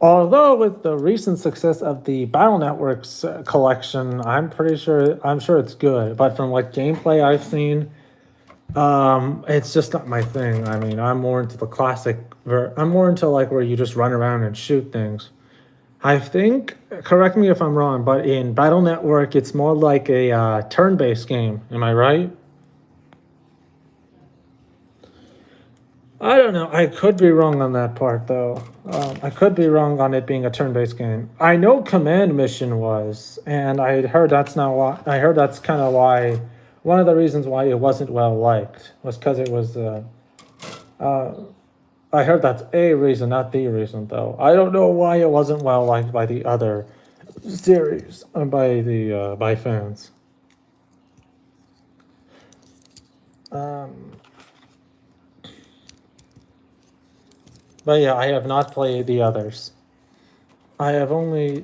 Although with the recent success of the Battle Networks collection, I'm sure it's good. But from what gameplay I've seen, it's just not my thing. I mean, I'm more into the classic. I'm more into like where you just run around and shoot things. I think, correct me if I'm wrong, but in Battle Network, it's more like a turn-based game. Am I right? I don't know. I could be wrong on that part, though. I could be wrong on it being a turn-based game. I know Command Mission was, and I heard that's not why. I heard that's kind of why. One of the reasons why it wasn't well liked was because it was. I heard that's a reason, not the reason, though. I don't know why it wasn't well liked by the other series, by fans. But yeah, I have not played the others. I've only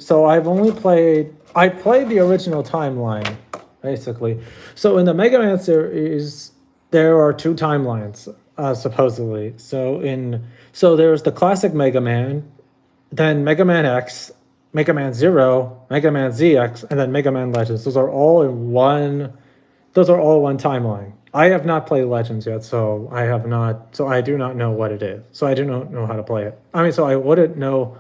played. I played the original timeline, basically. So in the Mega Man series, there are two timelines, supposedly. So there's the classic Mega Man, then Mega Man X, Mega Man Zero, Mega Man ZX, and then Mega Man Legends. Those are all one timeline. I have not played Legends yet, so I do not know what it is. So I do not know how to play it. I mean, so I wouldn't know.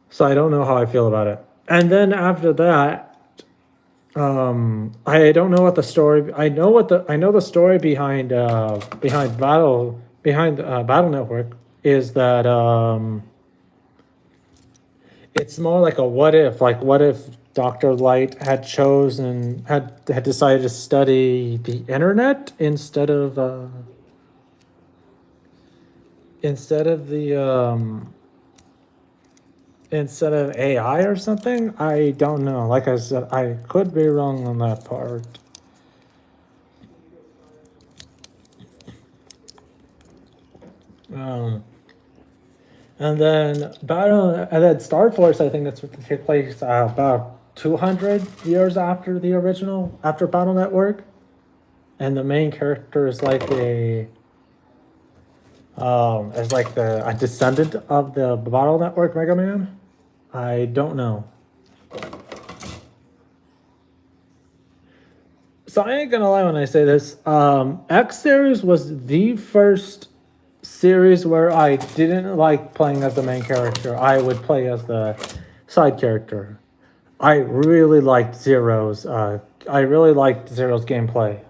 So I don't know how I feel about it. And then after that, I don't know what the story. I know the story behind Battle Network is that it's more like a what if. Like, what if Dr. Light had decided to study the internet instead of AI or something? I don't know. Like I said, I could be wrong on that part. And then Star Force, I think that's what took place about 200 years after the original, after Battle Network. And the main character is like a descendant of the Battle Network Mega Man. I don't know. So I ain't gonna lie when I say this. X series was the first series where I didn't like playing as the main character. I would play as the side character. I really liked Zero's. Gameplay.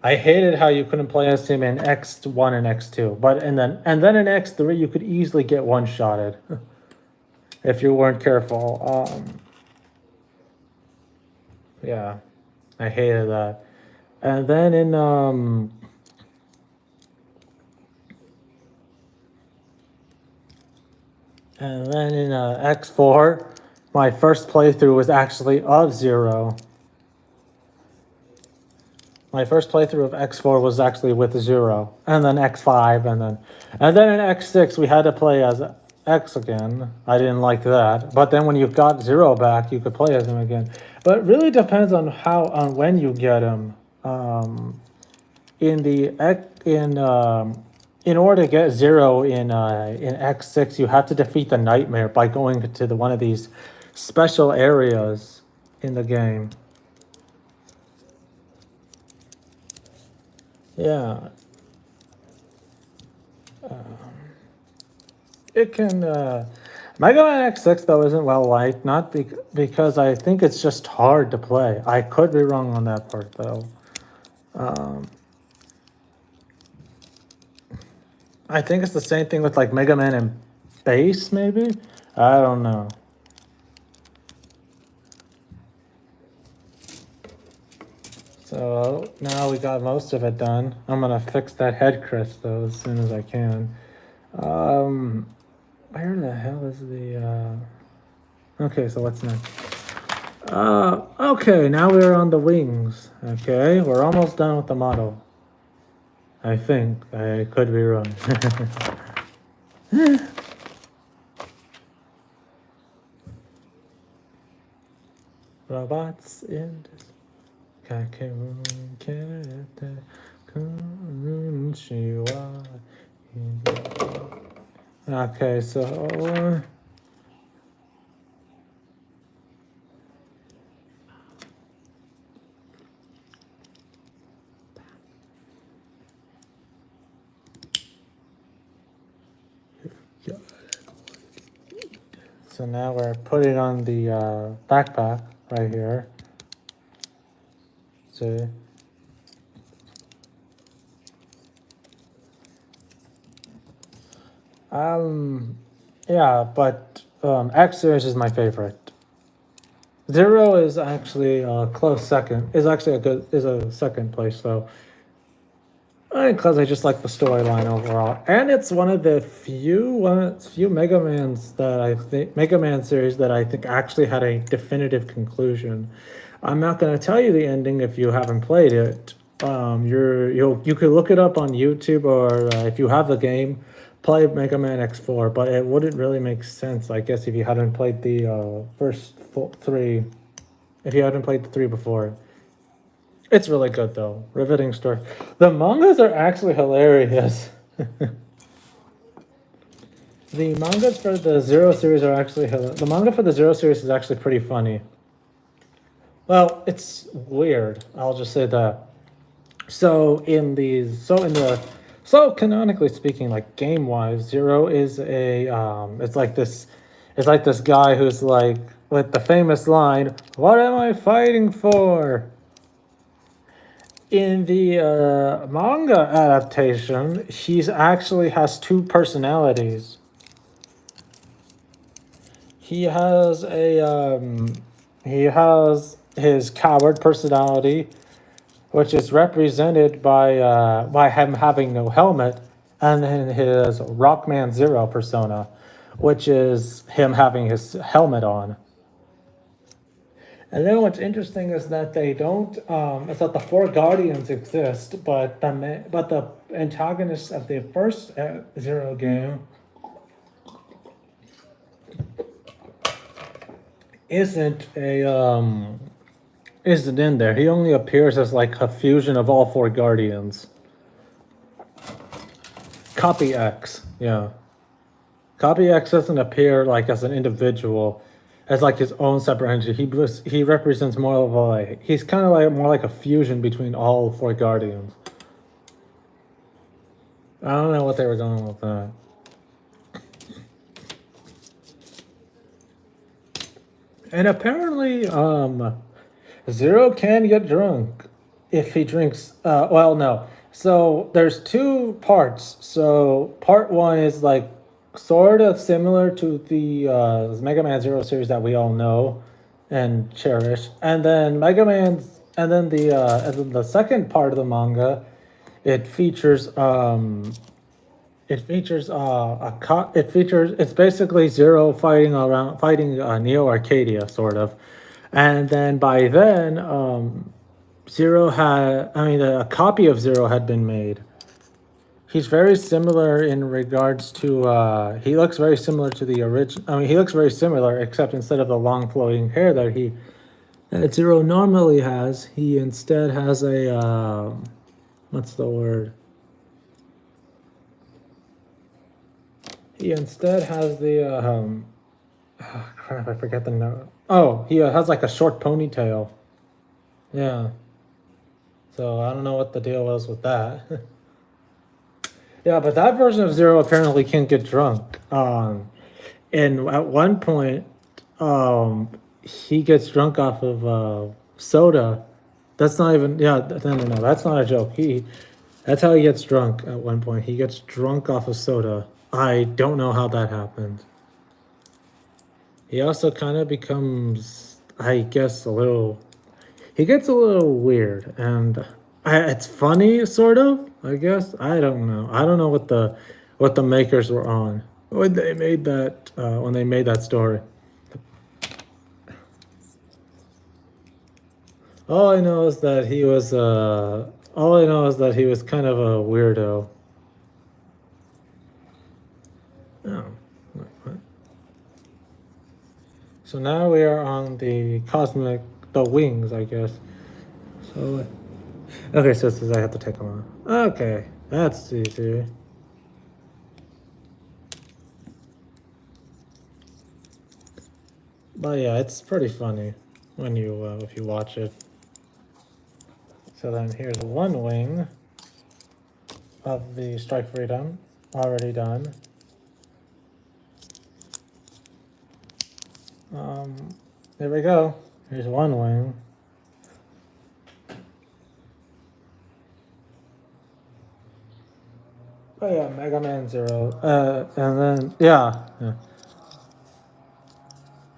I hated how you couldn't play as him in X1 and X2, and then in X3 you could easily get one-shotted if you weren't careful. Yeah, I hated that. And then in X4, my first playthrough was actually of Zero. My first playthrough of X4 was actually with Zero, and then X5, and then in X6 we had to play as X again. I didn't like that, but then when you got Zero back, you could play as him again. But it really depends on when you get him. In order to get Zero in X6, you have to defeat the Nightmare by going to one of these special areas in the game. Yeah. It can. Mega Man X6 though isn't well liked, not because I think it's just hard to play. I could be wrong on that part though. I think it's the same thing with like Mega Man and Bass, maybe? I don't know. So So now we got most of it done. I'm gonna fix that head crest though as soon as I can. Where the hell is the okay, so what's next? Okay, now we're on the wings. Okay, we're almost done with the model. I think. I could be wrong. Robots in this. Okay, so now we're putting on the backpack right here. See? Yeah, but X series is my favorite. Zero is actually a close second. Is actually a second place though. Because I just like the storyline overall, and it's one of the few Mega Man series that I think actually had a definitive conclusion. I'm not going to tell you the ending if you haven't played it. You could look it up on YouTube, or if you have the game, play Mega Man X4. But it wouldn't really make sense, I guess, if you hadn't played the first three. If you hadn't played the three before. It's really good though. Riveting story. The mangas are actually hilarious. The mangas for the Zero series are actually the manga for the Zero series is actually pretty funny. Well, it's weird. I'll just say that. So canonically speaking, like game wise, Zero is a it's like this guy who's like with the famous line, "What am I fighting for?" In the manga adaptation, he's actually has two personalities. He has his coward personality, which is represented by him having no helmet, and then his Rockman Zero persona, which is him having his helmet on. And then what's interesting is that they don't. It's that the four guardians exist, but the antagonist of the first Zero game isn't in there. He only appears as like a fusion of all four guardians. Copy X, yeah. Copy X doesn't appear like as an individual. As like his own separate entity. He represents more of a he's kind of like more like a fusion between all four guardians. I don't know what they were going with that. And apparently, Zero can get drunk if he drinks. Well, no. So there's two parts. So part one is like sort of similar to the Mega Man Zero series that we all know and cherish, and then the second part of the manga, it's basically Zero fighting Neo Arcadia sort of, and then by then a copy of Zero had been made. He's very similar in regards to, he looks very similar to the original. He looks very similar, except instead of the long flowing hair that Zero normally has, he instead has a, what's the word? He instead has the, crap, I forget the name. Oh, he has like a short ponytail. Yeah. So I don't know what the deal was with that. Yeah, but that version of Zero apparently can't get drunk. And at one point, he gets drunk off of soda. That's not even, no, that's not a joke. That's how he gets drunk at one point. He gets drunk off of soda. I don't know how that happened. He also kind of becomes, I guess, he gets a little weird, and it's funny, sort of. I guess I don't know. I don't know what the makers were on when they made that story. All I know is that he was all I know is that he was kind of a weirdo. Oh, what? So now we are on the wings, I guess. So, okay, so it says I have to take them off. Okay, that's easy. But yeah, it's pretty funny when you if you watch it. So then here's one wing of the Strike Freedom already done. There we go. Here's one wing. Oh yeah, Mega Man Zero. And then yeah.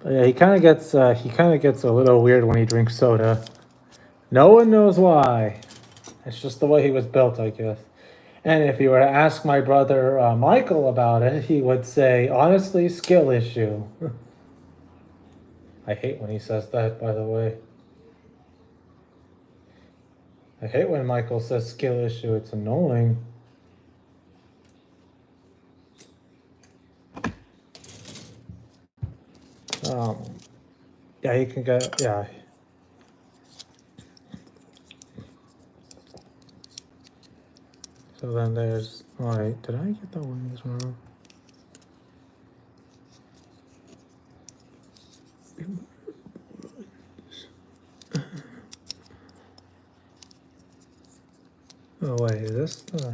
But yeah, he kind of gets a little weird when he drinks soda. No one knows why. It's just the way he was built, I guess. And if you were to ask my brother Michael about it, he would say, honestly, skill issue. I hate when he says that, by the way. I hate when Michael says skill issue. It's annoying. Yeah, he can get, yeah. So then there's, wait, did I get the wings wrong? Oh wait, is this the...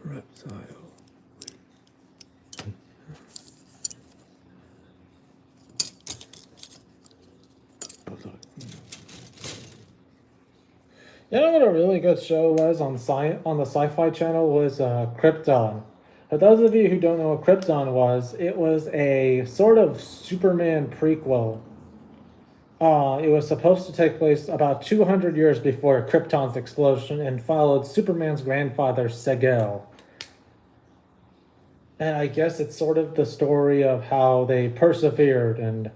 Reptile. You know what a really good show was on the Sci-Fi Channel was Krypton. For those of you who don't know what Krypton was, it was a sort of Superman prequel. It was supposed to take place about 200 years before Krypton's explosion and followed Superman's grandfather, Segel. And I guess it's sort of the story of how they persevered and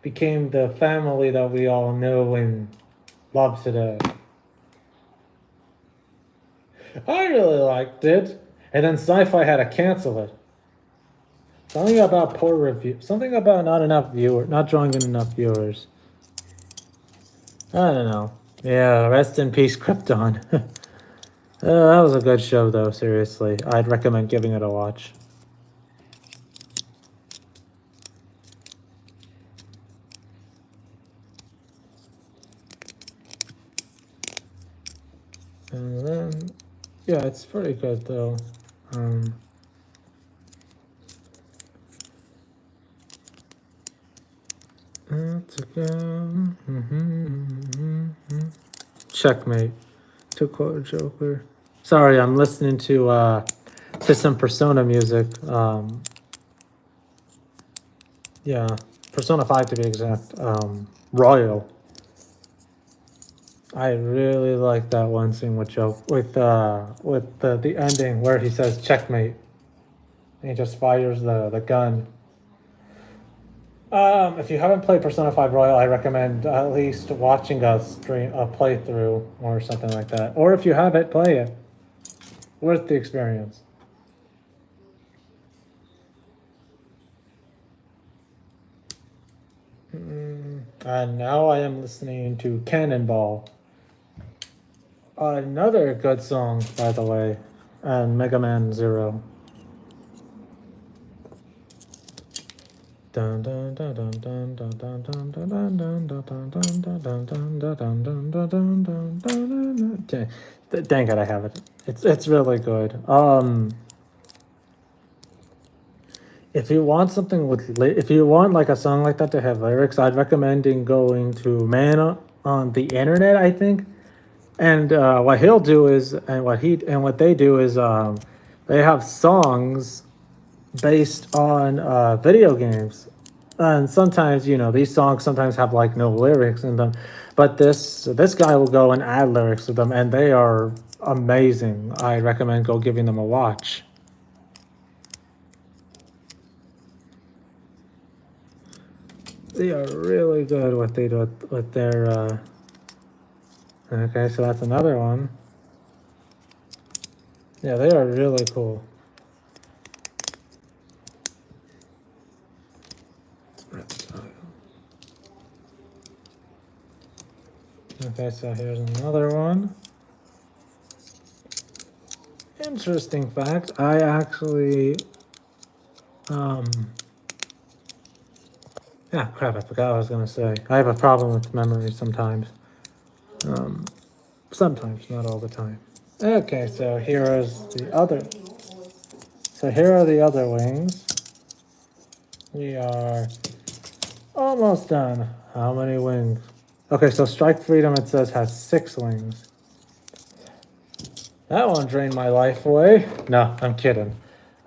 became the family that we all know and love today. I really liked it. And then Sci-Fi had to cancel it. Something about poor review. Something about not drawing in enough viewers. I don't know. Yeah, rest in peace, Krypton. That was a good show, though, seriously. I'd recommend giving it a watch. And then, yeah, it's pretty good, though. Checkmate. To quote a Joker. Sorry, I'm listening to some Persona music. Yeah, Persona 5 to be exact. Royal. I really like that one scene with the ending where he says checkmate. And he just fires the gun. If you haven't played Persona 5 Royal, I recommend at least watching a playthrough or something like that. Or if you have it, play it. Worth the experience. And now I am listening to Cannonball. Another good song, by the way, and Mega Man Zero. Dang it, I have it. It's really good. If you want like a song like that to have lyrics, I'd recommend going to on the internet, I think. And what he'll do is, and what they do is, they have songs based on video games, and sometimes these songs sometimes have like no lyrics in them, but this guy will go and add lyrics to them, and they are amazing. I recommend go giving them a watch. They are really good what they do with their. Okay, so that's another one. Yeah, they are really cool. Okay, so here's another one. Interesting fact, I actually, yeah, crap, I forgot what I was gonna say. I have a problem with memory sometimes. Sometimes, not all the time. Okay, so here is the other. So here are the other wings. We are almost done. How many wings? Okay, so Strike Freedom, it says, has 6 wings. That one drained my life away. No, I'm kidding.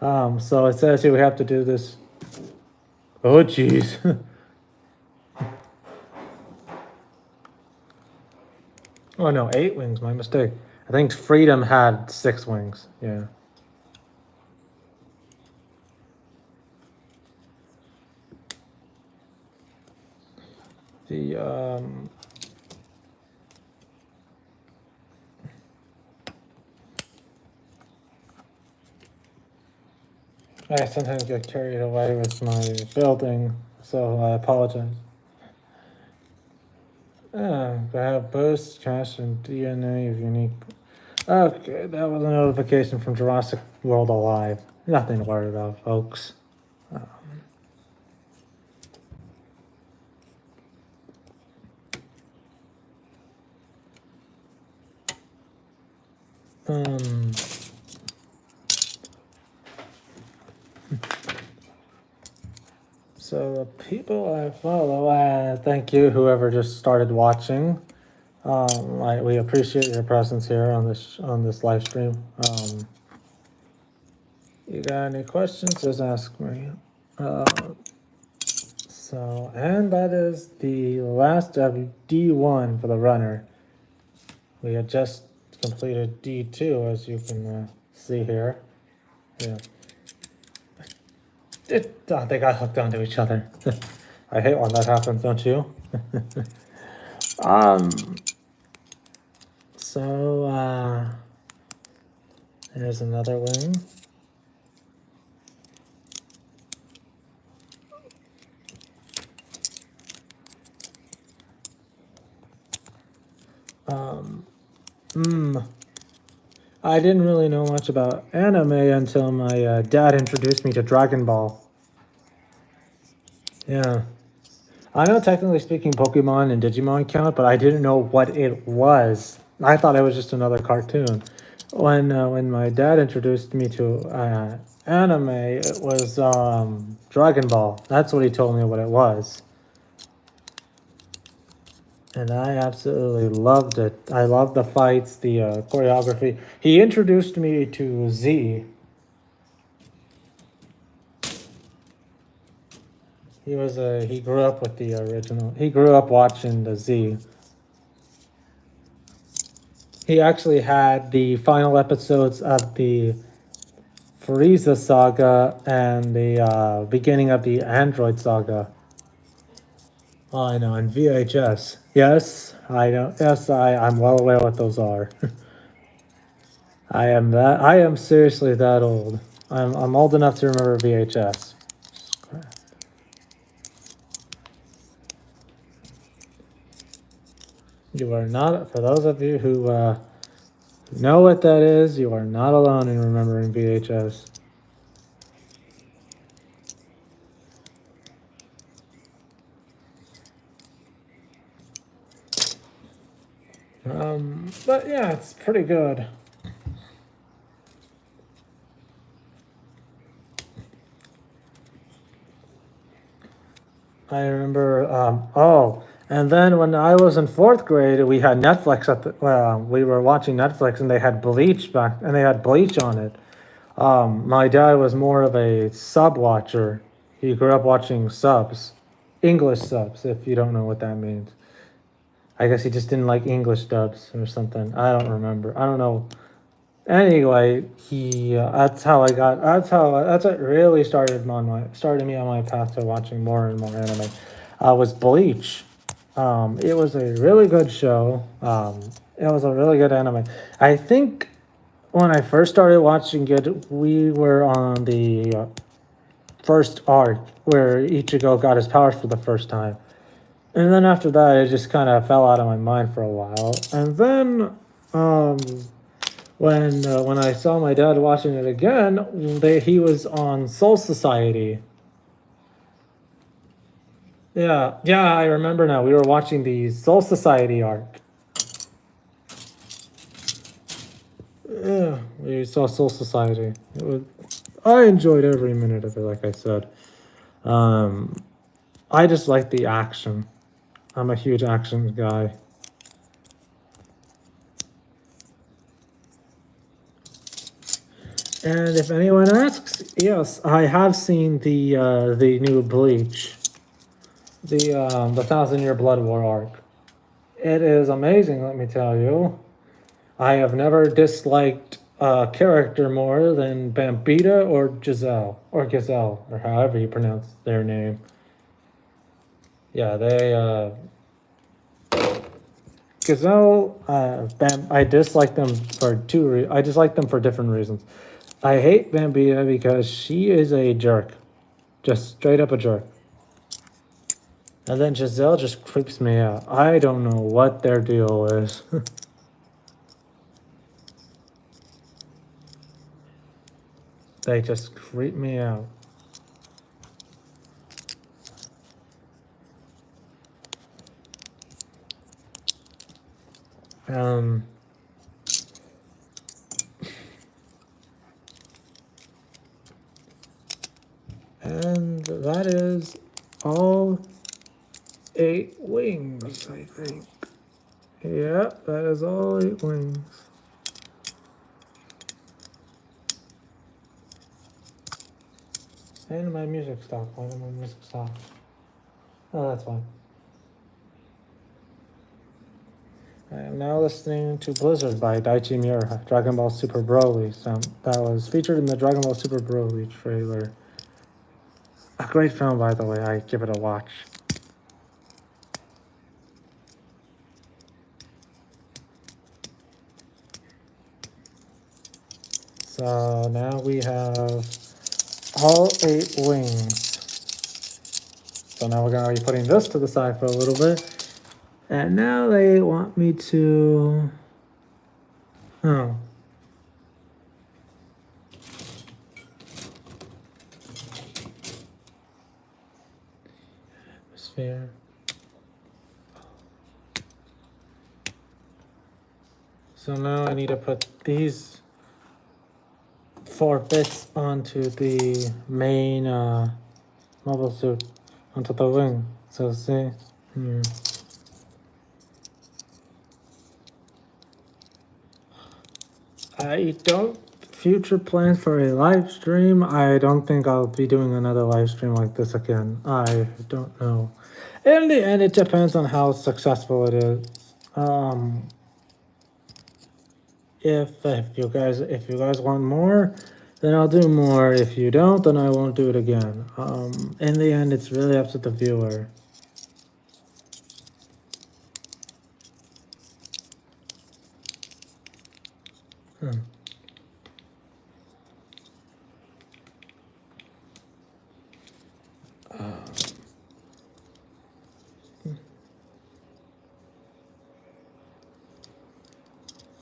So it says here we have to do this. Oh, jeez. Oh, no, 8 wings, my mistake. I think Freedom had 6 wings, yeah. The, I sometimes get carried away with my building, so I apologize. Grab boost, cache, and DNA of unique. Okay, that was a notification from Jurassic World Alive. Nothing to worry about, folks. Um, so the people I follow, thank you, whoever just started watching. We appreciate your presence here on this live stream. You got any questions? Just ask me. And that is the last of D1 for the runner. We had just completed D2, as you can see here. Yeah. They got hooked onto each other. I hate when that happens, don't you? So, there's another wing. I didn't really know much about anime until my dad introduced me to Dragon Ball. Yeah. I know technically speaking Pokemon and Digimon count, but I didn't know what it was. I thought it was just another cartoon. When my dad introduced me to anime, it was Dragon Ball. That's what he told me what it was. And I absolutely loved it. I loved the fights, the choreography. He introduced me to Z. He grew up with the original. He grew up watching the Z. He actually had the final episodes of the Frieza saga and the beginning of the Android saga. Oh, I know, and VHS. Yes, I know. Yes, I'm well aware what those are. I am seriously that old. I'm old enough to remember VHS. Crap. You are not, for those of you who know what that is, you are not alone in remembering VHS. But yeah, it's pretty good. I remember, And then when I was in fourth grade, we had Netflix we were watching Netflix, and they had Bleach on it. My dad was more of a sub watcher. He grew up watching subs, English subs, if you don't know what that means. I guess he just didn't like English dubs or something. I don't remember. I don't know. Anyway, that's what really started me on my path to watching more and more anime. Was Bleach. It was a really good show. It was a really good anime. I think when I first started watching it, we were on the first arc where Ichigo got his powers for the first time. And then after that, it just kind of fell out of my mind for a while. And then when I saw my dad watching it again, he was on Soul Society. Yeah, I remember now. We were watching the Soul Society arc. Yeah, we saw Soul Society. I enjoyed every minute of it, like I said. I just like the action. I'm a huge action guy. And if anyone asks, yes, I have seen the new Bleach, the 1,000-Year Blood War arc. It is amazing, let me tell you. I have never disliked a character more than Bambita or Giselle, or however you pronounce their name. Yeah, Gazelle, I dislike them for I dislike them for different reasons. I hate Bambita because she is a jerk. Just straight up a jerk. And then Giselle just creeps me out. I don't know what their deal is. They just creep me out. And that is all 8 wings, I think. Yeah, that is all 8 wings. And my music stopped. Why did my music stop? Oh, that's fine. I am now listening to Blizzard by Daichi Miura, Dragon Ball Super Broly. That was featured in the Dragon Ball Super Broly trailer. A great film, by the way. I give it a watch. So now we have all 8 wings. So now we're going to be putting this to the side for a little bit. And now they want me to... Oh. Atmosphere. So now I need to put these 4 bits onto the main mobile suit, onto the wing. So see, I don't future plans for a live stream. I don't think I'll be doing another live stream like this again. I don't know. In the end, it depends on how successful it is. If you guys want more, then I'll do more. If you don't, then I won't do it again. In the end, it's really up to the viewer.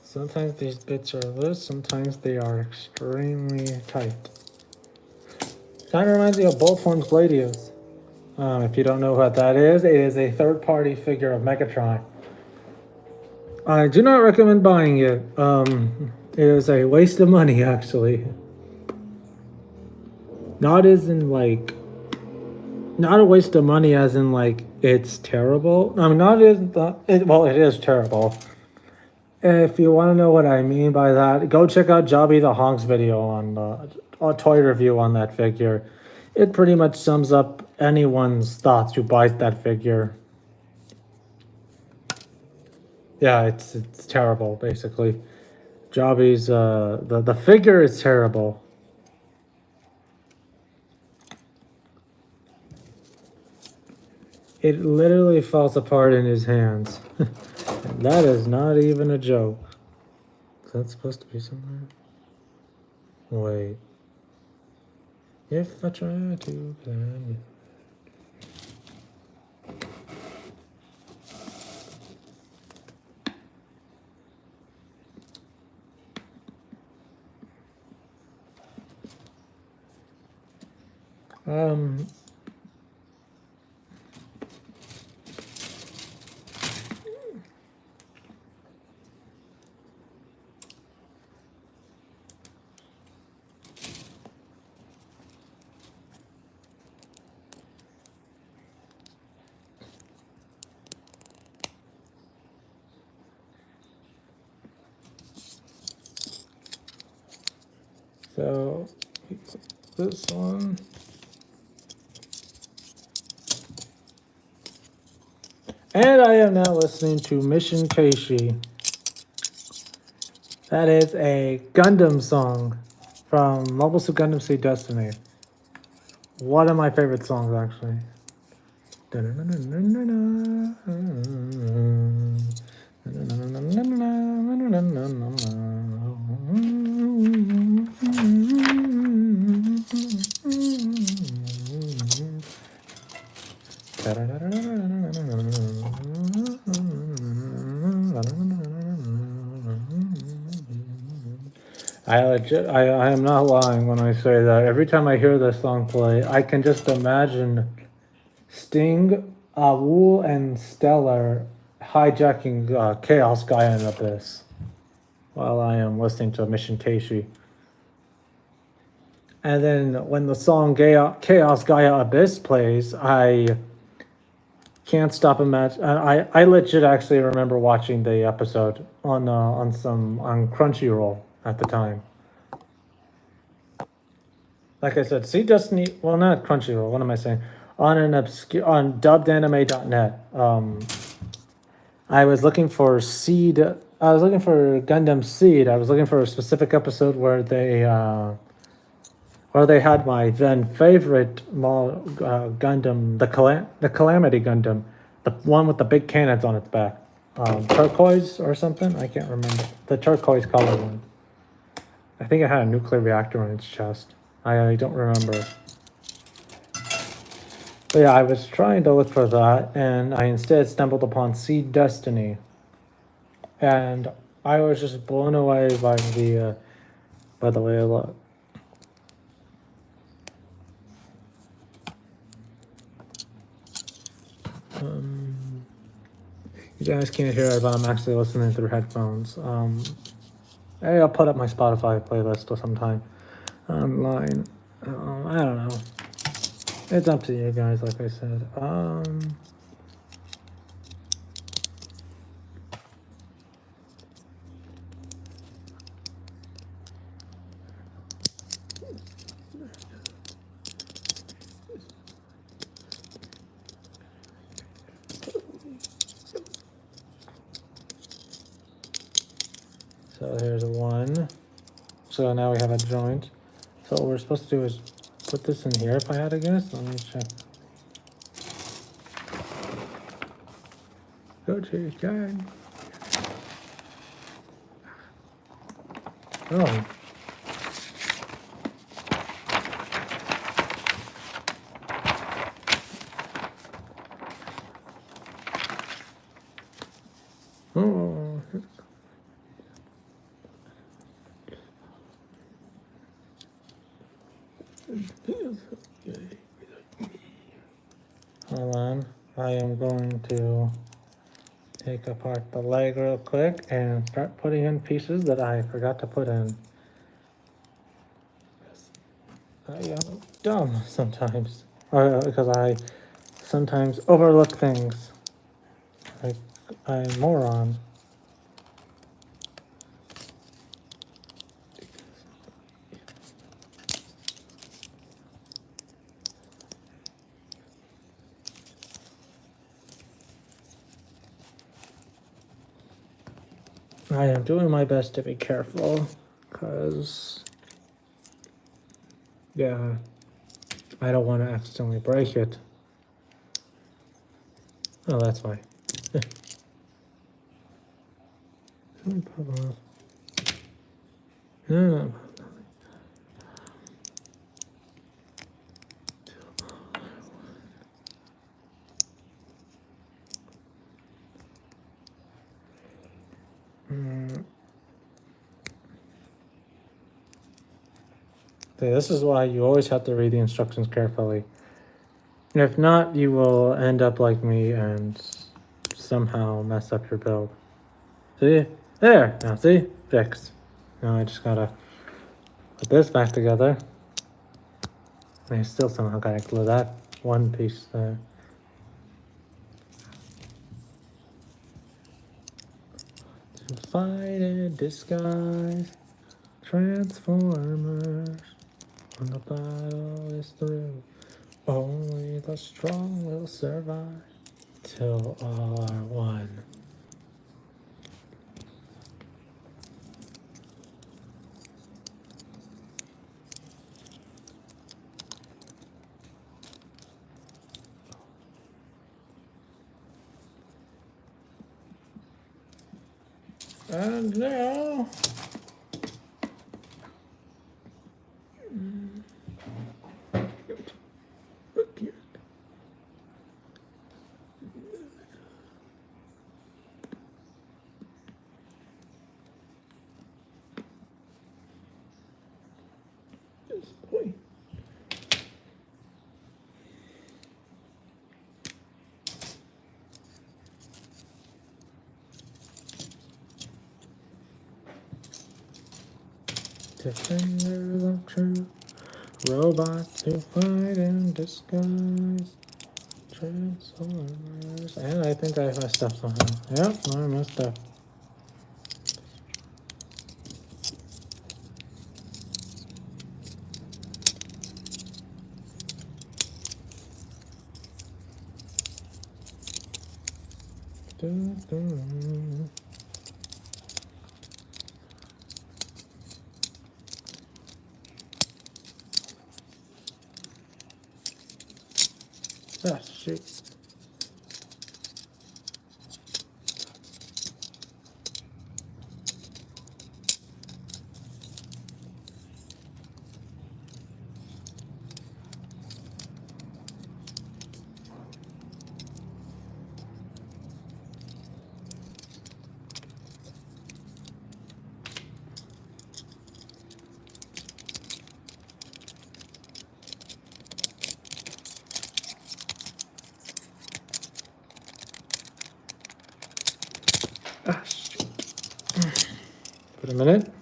Sometimes these bits are loose, sometimes they are extremely tight. Kind of reminds me of Bullhorn's Gladius. If you don't know what that is, it is a third-party figure of Megatron. I do not recommend buying it. It is a waste of money, actually. Not as in like not a waste of money as in like it's terrible. I mean, not is well, it is terrible. If you want to know what I mean by that, go check out Jobby the Honk's video on a toy review on that figure. It pretty much sums up anyone's thoughts who buys that figure. Yeah, it's terrible basically. Jobby's the figure is terrible. It literally falls apart in his hands. That is not even a joke. Is that supposed to be somewhere? Wait. If I try to climb you. So this one. And I am now listening to Mission Keishi. That is a Gundam song from Mobile Suit Gundam Seed Destiny. One of my favorite songs, actually. I am not lying when I say that. Every time I hear this song play, I can just imagine Sting, Wu, and Stellar hijacking Chaos Gaia and Abyss while I am listening to Mission Keishi. And then when the song Chaos Gaia Abyss plays, I can't stop imagining. I legit actually remember watching the episode on Crunchyroll at the time. Like I said, Seed Destiny. Well, not Crunchyroll. What am I saying? On dubbedanime.net. I was looking for Seed. I was looking for Gundam Seed. I was looking for a specific episode where they had my then favorite Gundam, the Calamity Gundam, the one with the big cannons on its back, turquoise or something. I can't remember the turquoise color one. I think it had a nuclear reactor on its chest. I don't remember. But yeah, I was trying to look for that, and I instead stumbled upon Seed Destiny, and I was just blown away by the way it looked. You guys can't hear it, but I'm actually listening through headphones. Maybe I'll put up my Spotify playlist or sometime online. I don't know. It's up to you guys, like I said. So here's one. So now we have a joint. So what we're supposed to do is put this in here, if I had to guess. Let me check. Go to your guide. Oh. Oh. Hold on. I am going to take apart the leg real quick and start putting in pieces that I forgot to put in. I am dumb sometimes. because I sometimes overlook things. Like I'm a moron. I am doing my best to be careful, because, yeah, I don't want to accidentally break it. Oh, that's why. No. Okay, this is why you always have to read the instructions carefully. If not, you will end up like me and somehow mess up your build. See? There! Now see? Fixed. Now I just gotta put this back together. And I still somehow gotta glue that one piece there. To fight in disguise, Transformers. When the battle is through, only the strong will survive till all are one. And now, defenders of truth, robots who fight in disguise, Transformers. And I think I messed up somehow. Yep, I messed up. Ah, shoot. Ah, shoot. Wait a minute.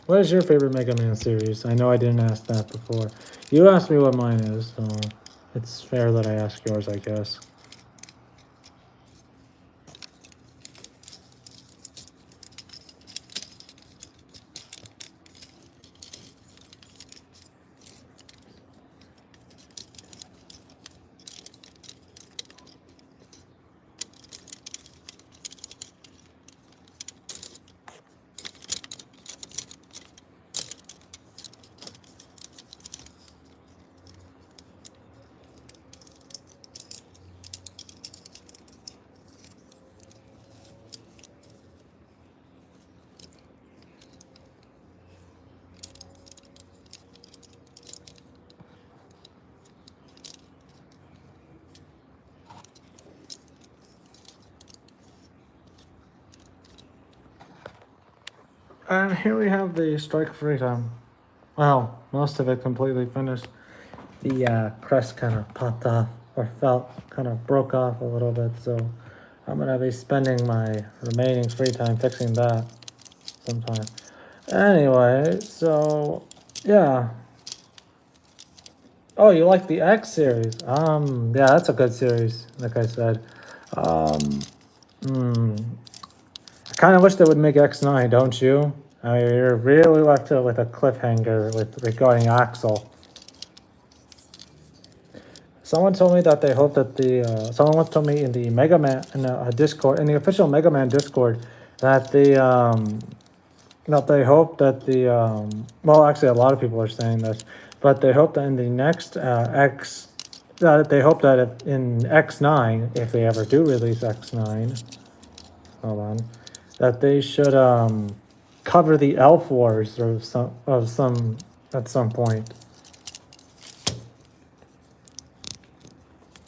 What is your favorite Mega Man series? I know I didn't ask that before. You asked me what mine is, so it's fair that I ask yours, I guess. And here we have the Strike Freedom. Well, most of it completely finished. The crest kind of popped off, or kind of broke off a little bit, so I'm gonna be spending my remaining free time fixing that sometime. Anyway, so Yeah. Oh, you like the X series? Yeah, that's a good series. Like I said, I kind of wish they would make X9, don't you? I mean, you're really left with a cliffhanger with regarding Axel. Someone told me that they hope that someone once told me in the Mega Man in the Discord, in the official Mega Man Discord, that that they hope that well, actually a lot of people are saying this, but they hope that in the next that they hope that in X9, if they ever do release X9, hold on, that they should cover the Elf Wars or some at some point.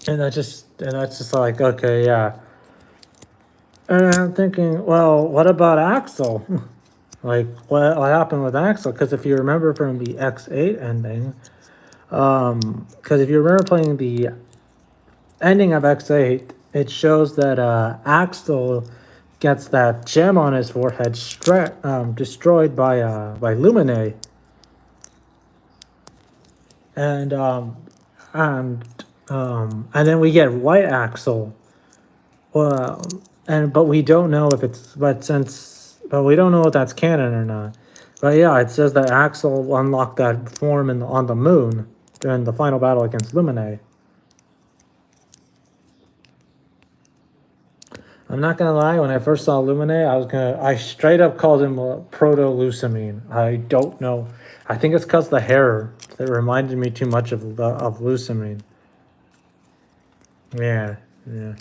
And that's just like, okay, yeah. And I'm thinking, well, what about Axel? Like, what happened with Axel? Because if you remember from the X8 ending, because if you remember playing the ending of X8, it shows that Axel gets that gem on his forehead destroyed by Lumine, and and and then we get White Axel. Well, but we don't know if it's but we don't know if that's canon or not. But yeah, it says that Axel unlocked that form on the moon during the final battle against Lumine. I'm not gonna lie, when I first saw Lumine, I straight up called him Proto Lusamine. I don't know. I think it's because the hair that reminded me too much of Lusamine. Yeah, yeah.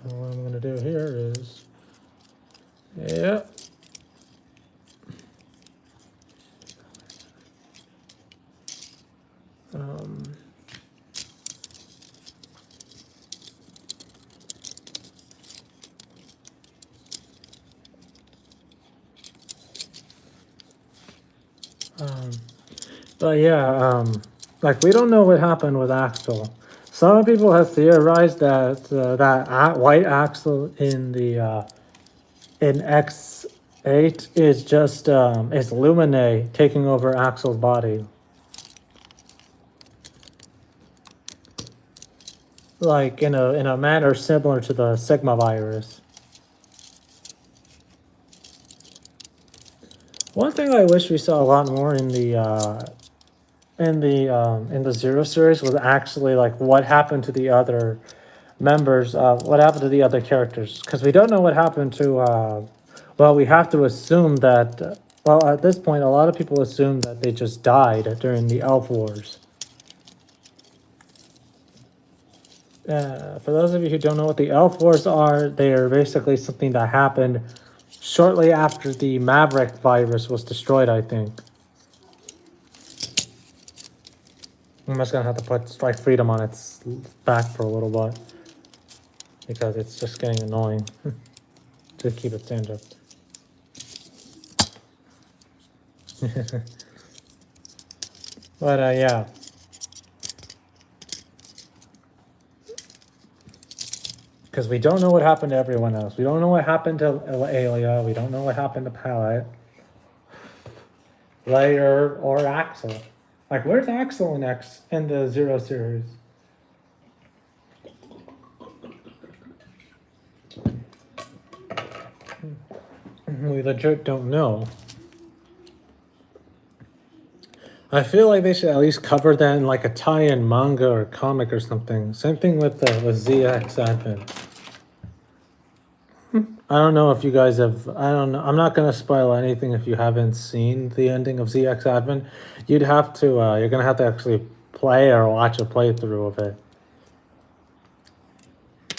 So what I'm gonna do here is, yeah. Um, um, but yeah, like we don't know what happened with Axel. Some people have theorized that White Axel in X8 is just is Lumine taking over Axel's body, like in a manner similar to the Sigma virus. One thing I wish we saw a lot more in the Zero series was actually like what happened to the other members, what happened to the other characters, because we don't know what happened to well, we have to assume that well, at this point a lot of people assume that they just died during the Elf Wars. For those of you who don't know what the Elf Wars are, they are basically something that happened shortly after the Maverick virus was destroyed, I think. I'm just gonna have to put Strike Freedom on its back for a little bit, because it's just getting annoying to keep it stand up. But yeah. Because we don't know what happened to everyone else. We don't know what happened to Aelia. We don't know what happened to Palette, Layer, or Axel. Like, where's Axel in the Zero series? We legit don't know. I feel like they should at least cover that in like a tie-in manga or comic or something. Same thing with ZX Advent. I don't know if you guys have. I don't know. I'm not gonna spoil anything if you haven't seen the ending of ZX Advent. You'd have to. You're gonna have to actually play or watch a playthrough of it.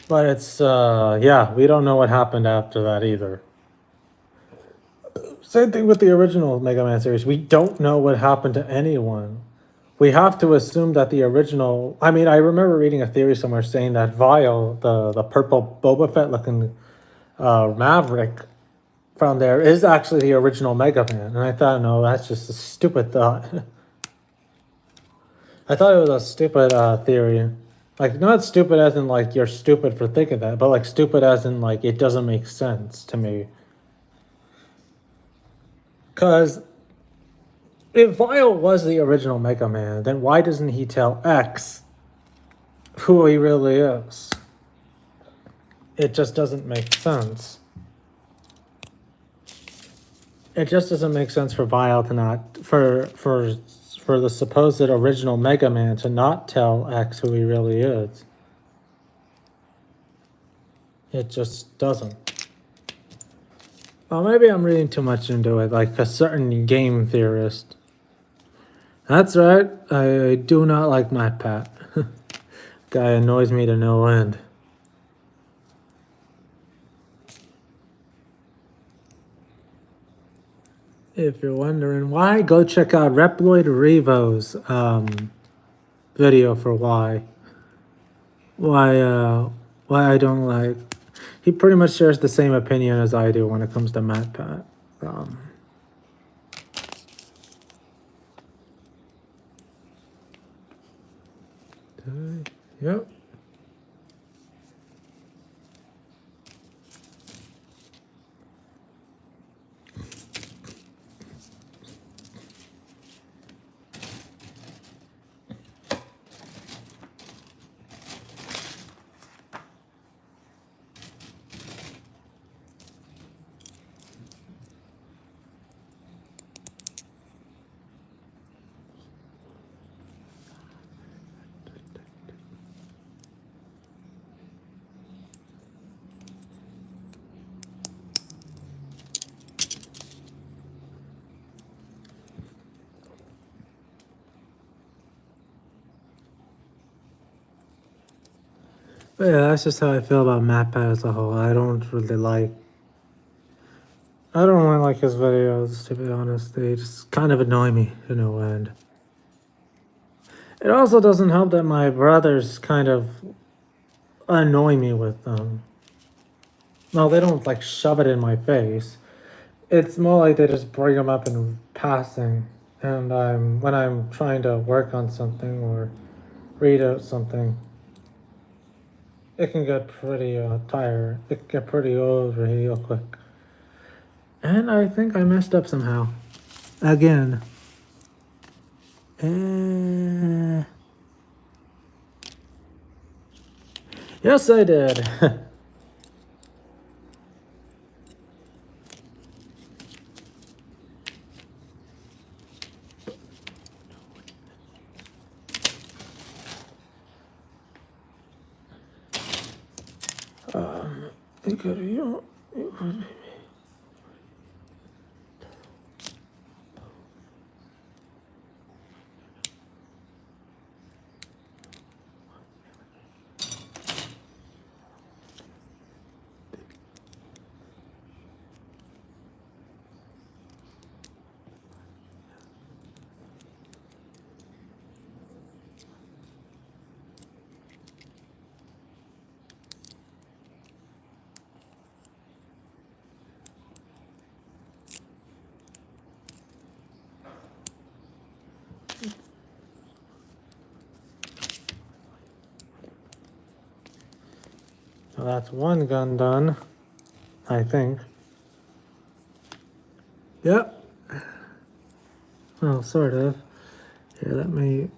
But it's yeah. We don't know what happened after that either. Same thing with the original Mega Man series. We don't know what happened to anyone. we have to assume that the original. I mean, I remember reading a theory somewhere saying that Vile, the purple Boba Fett looking Maverick from there, is actually the original Mega Man. And I thought, no, that's just a stupid thought. I thought it was a stupid theory. Like, not stupid as in, like, you're stupid for thinking that, but, like, stupid as in, like, it doesn't make sense to me. Because if Vile was the original Mega Man, then why doesn't he tell X who he really is? It just doesn't make sense. It just doesn't make sense for Vile to not for the supposed original Mega Man to not tell X who he really is. It just doesn't. Well, maybe I'm reading too much into it, like a certain game theorist. That's right, I do not like MatPat. Guy annoys me to no end. If you're wondering why, go check out Reploid Revo's video for why I don't like. He pretty much shares the same opinion as I do when it comes to MatPat. Yep. But yeah, that's just how I feel about MatPat as a whole. I don't really like his videos, to be honest. They just kind of annoy me to no end. It also doesn't help that my brothers kind of annoy me with them. No, they don't like shove it in my face. It's more like they just bring them up in passing. And when I'm trying to work on something or read out something, it can get pretty tired. It can get pretty old real quick. And I think I messed up somehow. Again. Yes, I did. It could be. It could be. So that's one gun done, I think. Yep. Well, sort of. Here, let me.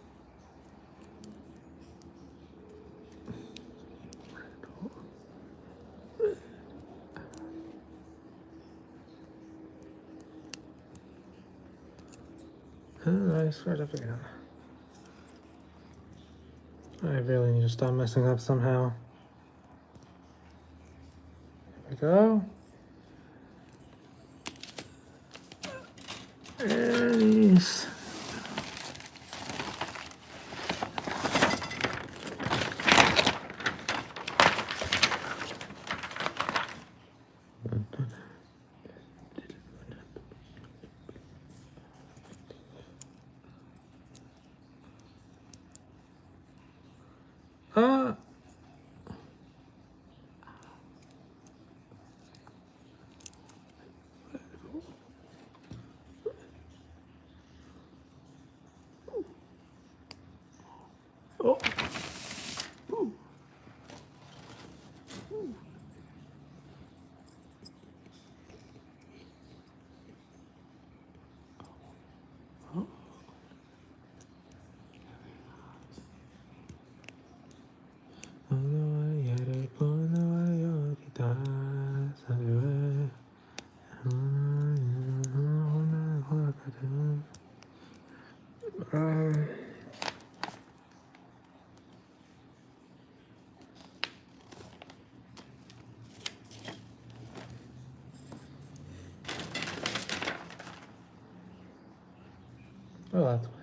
I sort of again. I really need to stop messing up somehow. Here we go. Nice. Ah. Oh. Oh, that's why.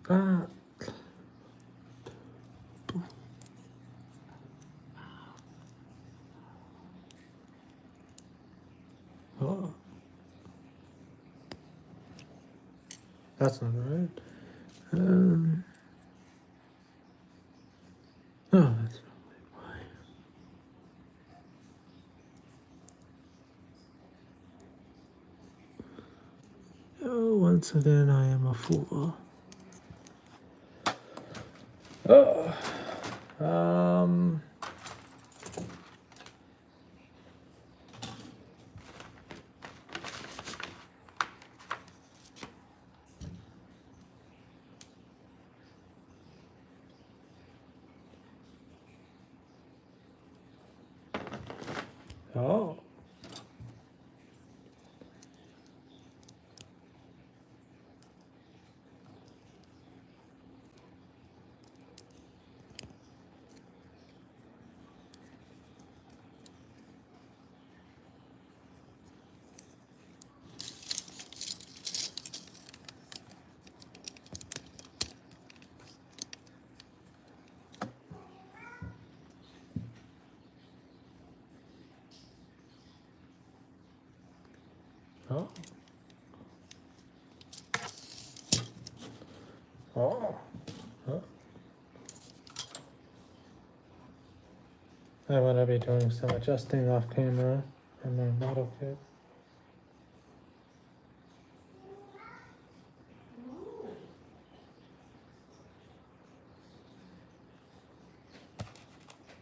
Ah. Oh. That's not right. Oh, that's probably why. Oh, once again, I am a fool. Oh. Oh. Oh. Oh. Oh. I'm gonna be doing some adjusting off camera on my model kit.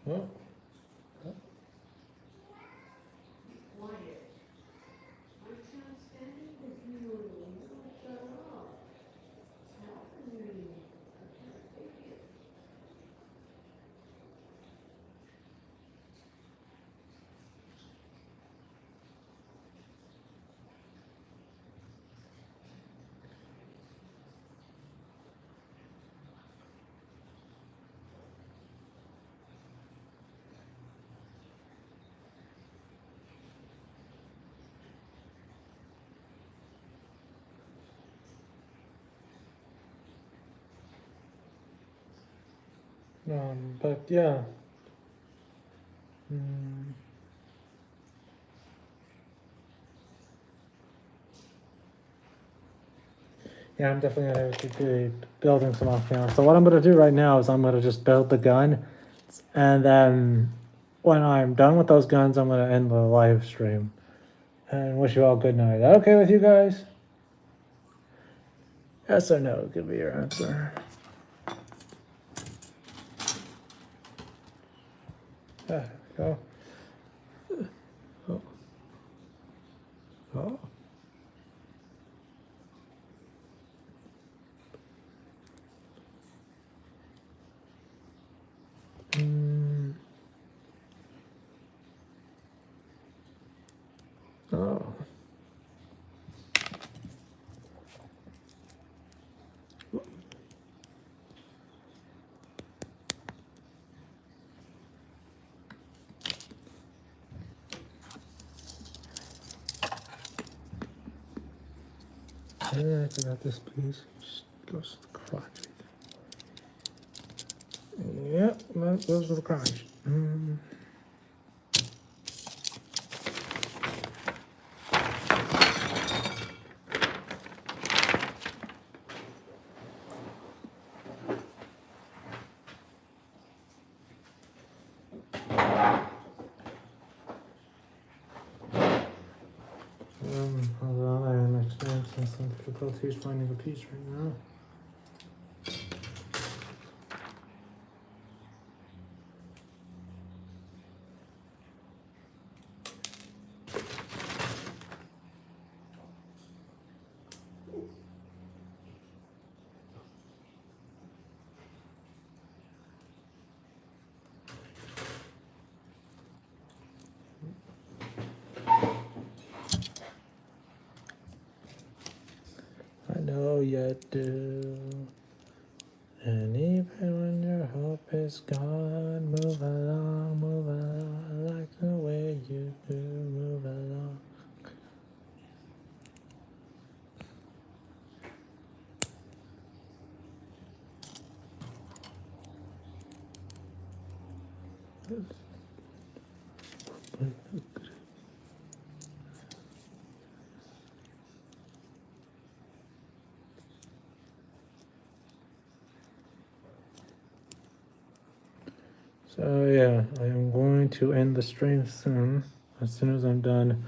Oh. But yeah. Yeah, I'm definitely gonna be building some off camera. So what I'm gonna do right now is I'm gonna just build the gun, and then when I'm done with those guns, I'm gonna end the live stream. And wish you all good night. Is that okay with you guys? Yes or no? Give me your answer. There we go. Oh. Oh. Oh. Yeah, I forgot this piece. Just goes to the crotch. Yep, those are the crimes. Hold on, I am experiencing some difficulties finding a piece right now. I know you do. And even when your hope is gone, move along, like the way you do, move along. So yeah, I am going to end the stream soon, as soon as I'm done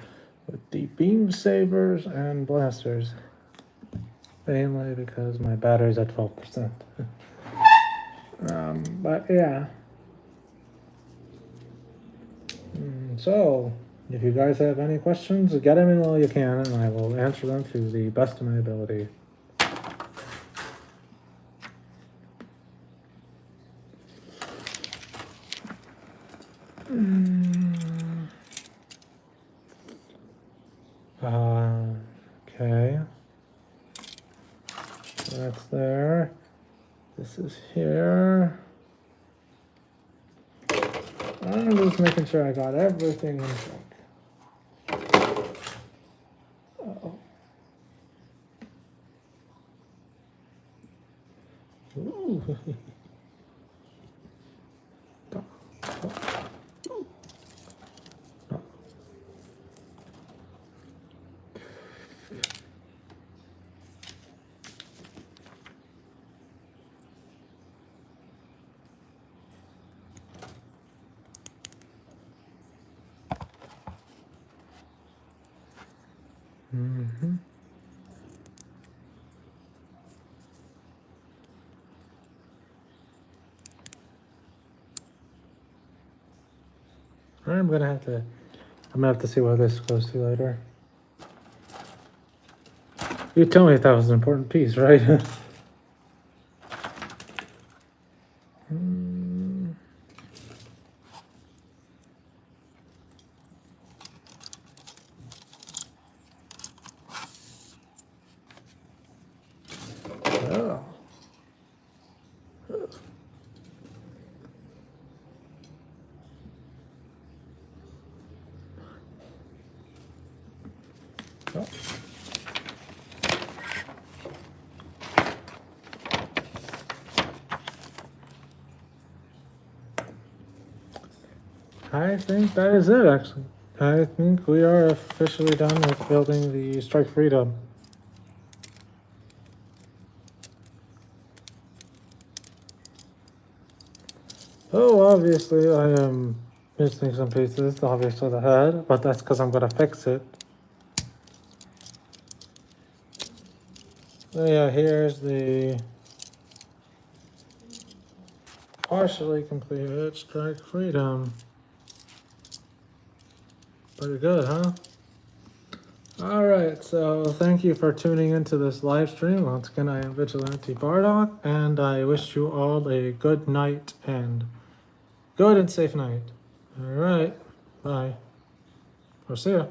with the beam sabers and blasters. Mainly because my battery's at 12%. But yeah. So, if you guys have any questions, get them in while you can, and I will answer them to the best of my ability. Okay. So that's there. This is here. I'm just making sure I got everything in check. Uh-oh. Ooh. Mm-hmm. I'm gonna have to see what this goes to later. You tell me if that was an important piece, right? Oh. Oh. I think that is it, actually. I think we are officially done with building the Strike Freedom. Oh, obviously I am missing some pieces, obviously the head, but that's because I'm going to fix it. So yeah, here's the partially completed Strike Freedom. Pretty good, huh? Alright, so thank you for tuning into this live stream. Once again, I am Vigilante Bardock, and I wish you all a good night and good and safe night. Alright, bye. Or see ya.